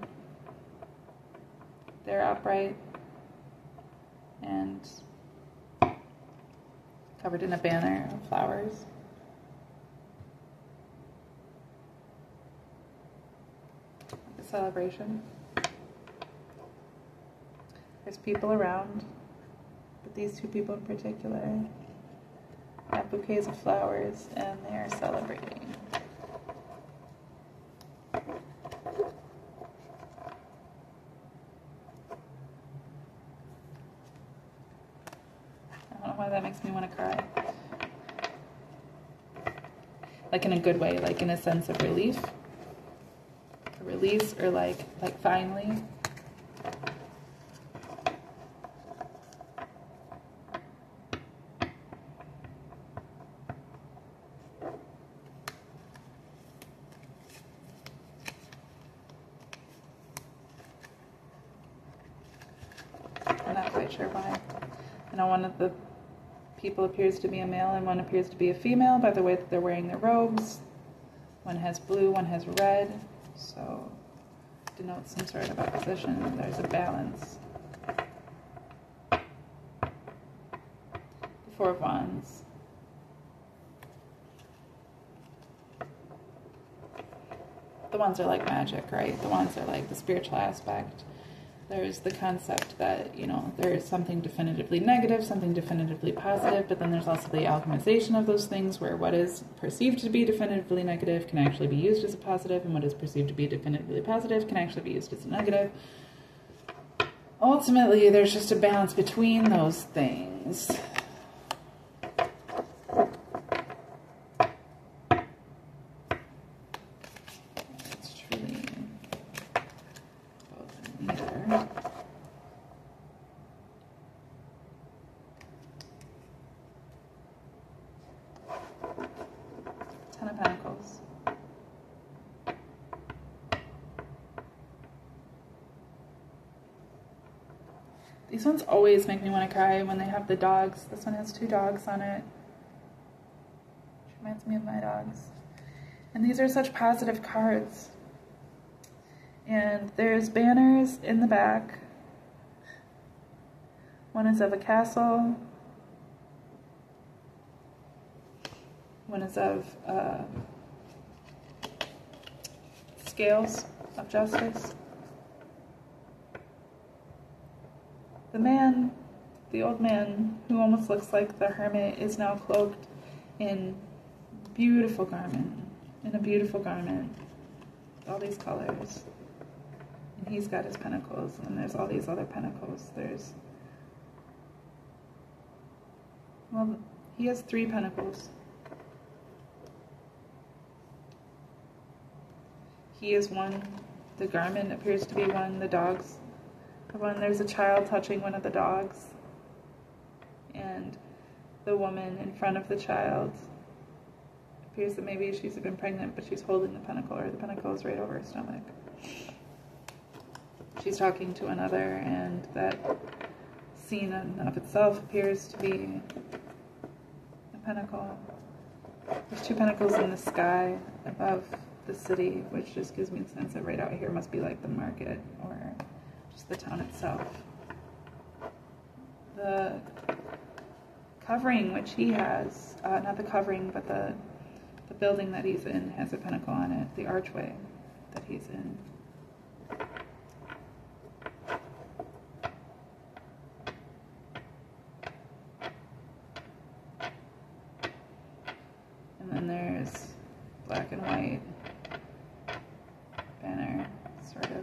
They're upright and covered in a banner of flowers. A celebration. There's people around, but these two people in particular have bouquets of flowers and they are celebrating. That makes me want to cry. Like in a good way, like in a sense of relief. A release, or like finally. I'm not quite sure why. I know one of the people appears to be a male and one appears to be a female by the way that they're wearing their robes. One has blue, one has red, so denotes some sort of opposition. There's a balance. The Four of Wands. The wands are like magic, right? The wands are like the spiritual aspect. There's the concept that, you know, there is something definitively negative, something definitively positive, but then there's also the alchemization of those things where what is perceived to be definitively negative can actually be used as a positive, and what is perceived to be definitively positive can actually be used as a negative. Ultimately, there's just a balance between those things. These ones always make me want to cry when they have the dogs. This one has 2 dogs on it. Which reminds me of my dogs. And these are such positive cards. And there's banners in the back. One is of a castle. One is of scales of justice. The man, the old man, who almost looks like the hermit, is now cloaked in a beautiful garment, with all these colors. And he's got his pentacles, and there's all these other pentacles. Well, he has 3 pentacles. He is one, the garment appears to be one, the dogs are one. There's a child touching one of the dogs, and the woman in front of the child appears that maybe she's been pregnant, but she's holding the pentacle, or the pentacle is right over her stomach. She's talking to another, and that scene in of itself appears to be a pentacle. There's 2 pentacles in the sky above the city, which just gives me a sense that right out here must be like the market or just the town itself. The covering which he has, not the covering, but the building that he's in has a pentacle on it, the archway that he's in. And then there's black and white banner sort of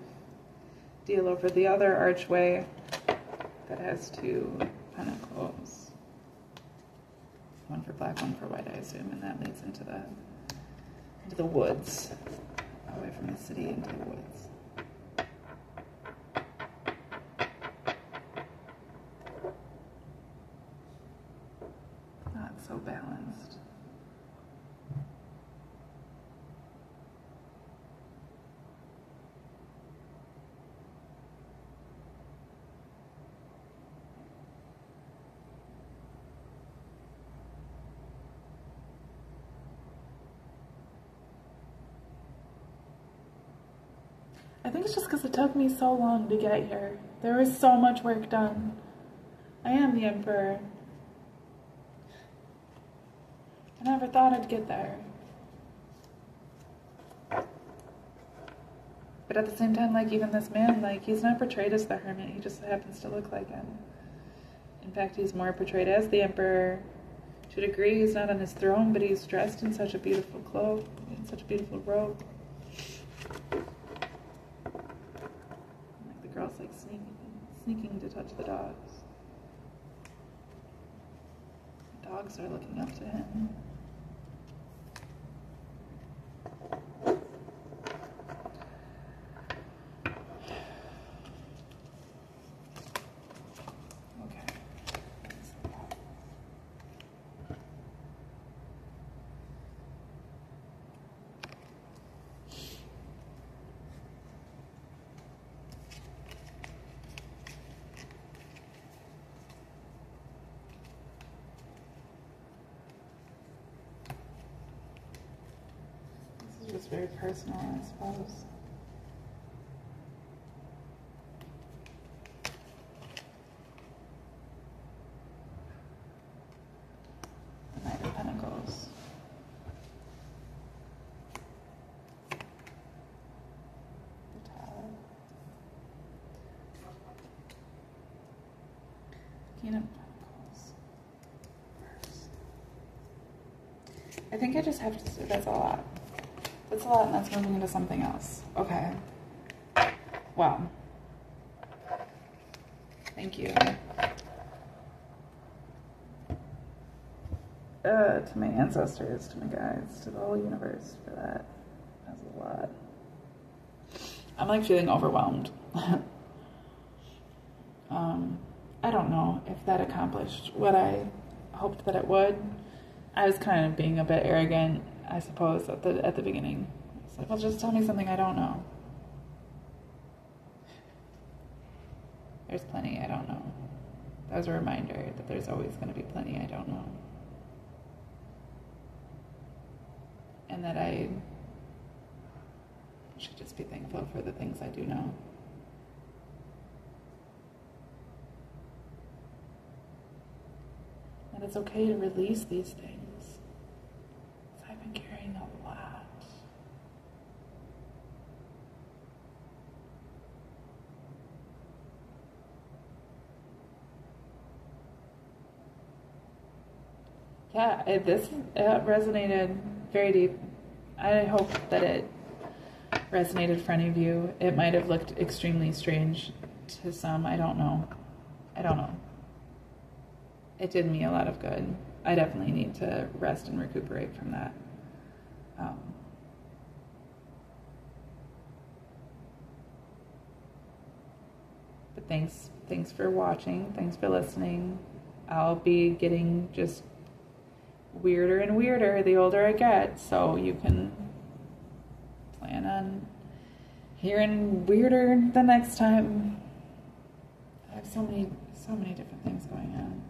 deal over the other archway that has 2 pentacles. One for black, one for white, I assume, and that leads into the woods, away from the city into the woods. Not so balanced. I think it's just because it took me so long to get here. There was so much work done. I am the Emperor. I never thought I'd get there. But at the same time, like, even this man, like, he's not portrayed as the hermit. He just happens to look like him. In fact, he's more portrayed as the Emperor. To a degree, he's not on his throne, but he's dressed in such a beautiful cloak, in such a beautiful robe. The girl's like sneaking to touch the dogs. The dogs are looking up to him. Just very personal, I suppose. The Knight of Pentacles. The Tower. King of Pentacles. First. I think I just have to, that's a lot. That's a lot, and that's moving into something else. Okay. Well. Thank you. To my ancestors, to my guides, to the whole universe for that. That's a lot. I'm like feeling overwhelmed. I don't know if that accomplished what I hoped that it would. I was kind of being a bit arrogant, I suppose, at the beginning. It's like, well, just tell me something I don't know. There's plenty I don't know. That was a reminder that there's always going to be plenty I don't know. And that I should just be thankful for the things I do know. And it's okay to release these things. Because I've been carrying a lot. Yeah, this resonated very deep. I hope that it resonated for any of you. It might have looked extremely strange to some. I don't know. It did me a lot of good. I definitely need to rest and recuperate from that. But thanks for watching. Thanks for listening. I'll be getting just weirder and weirder the older I get, so you can plan on hearing weirder the next time. I have so many different things going on.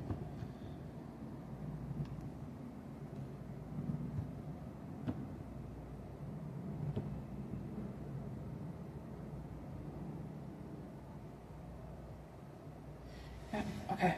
Yeah, okay.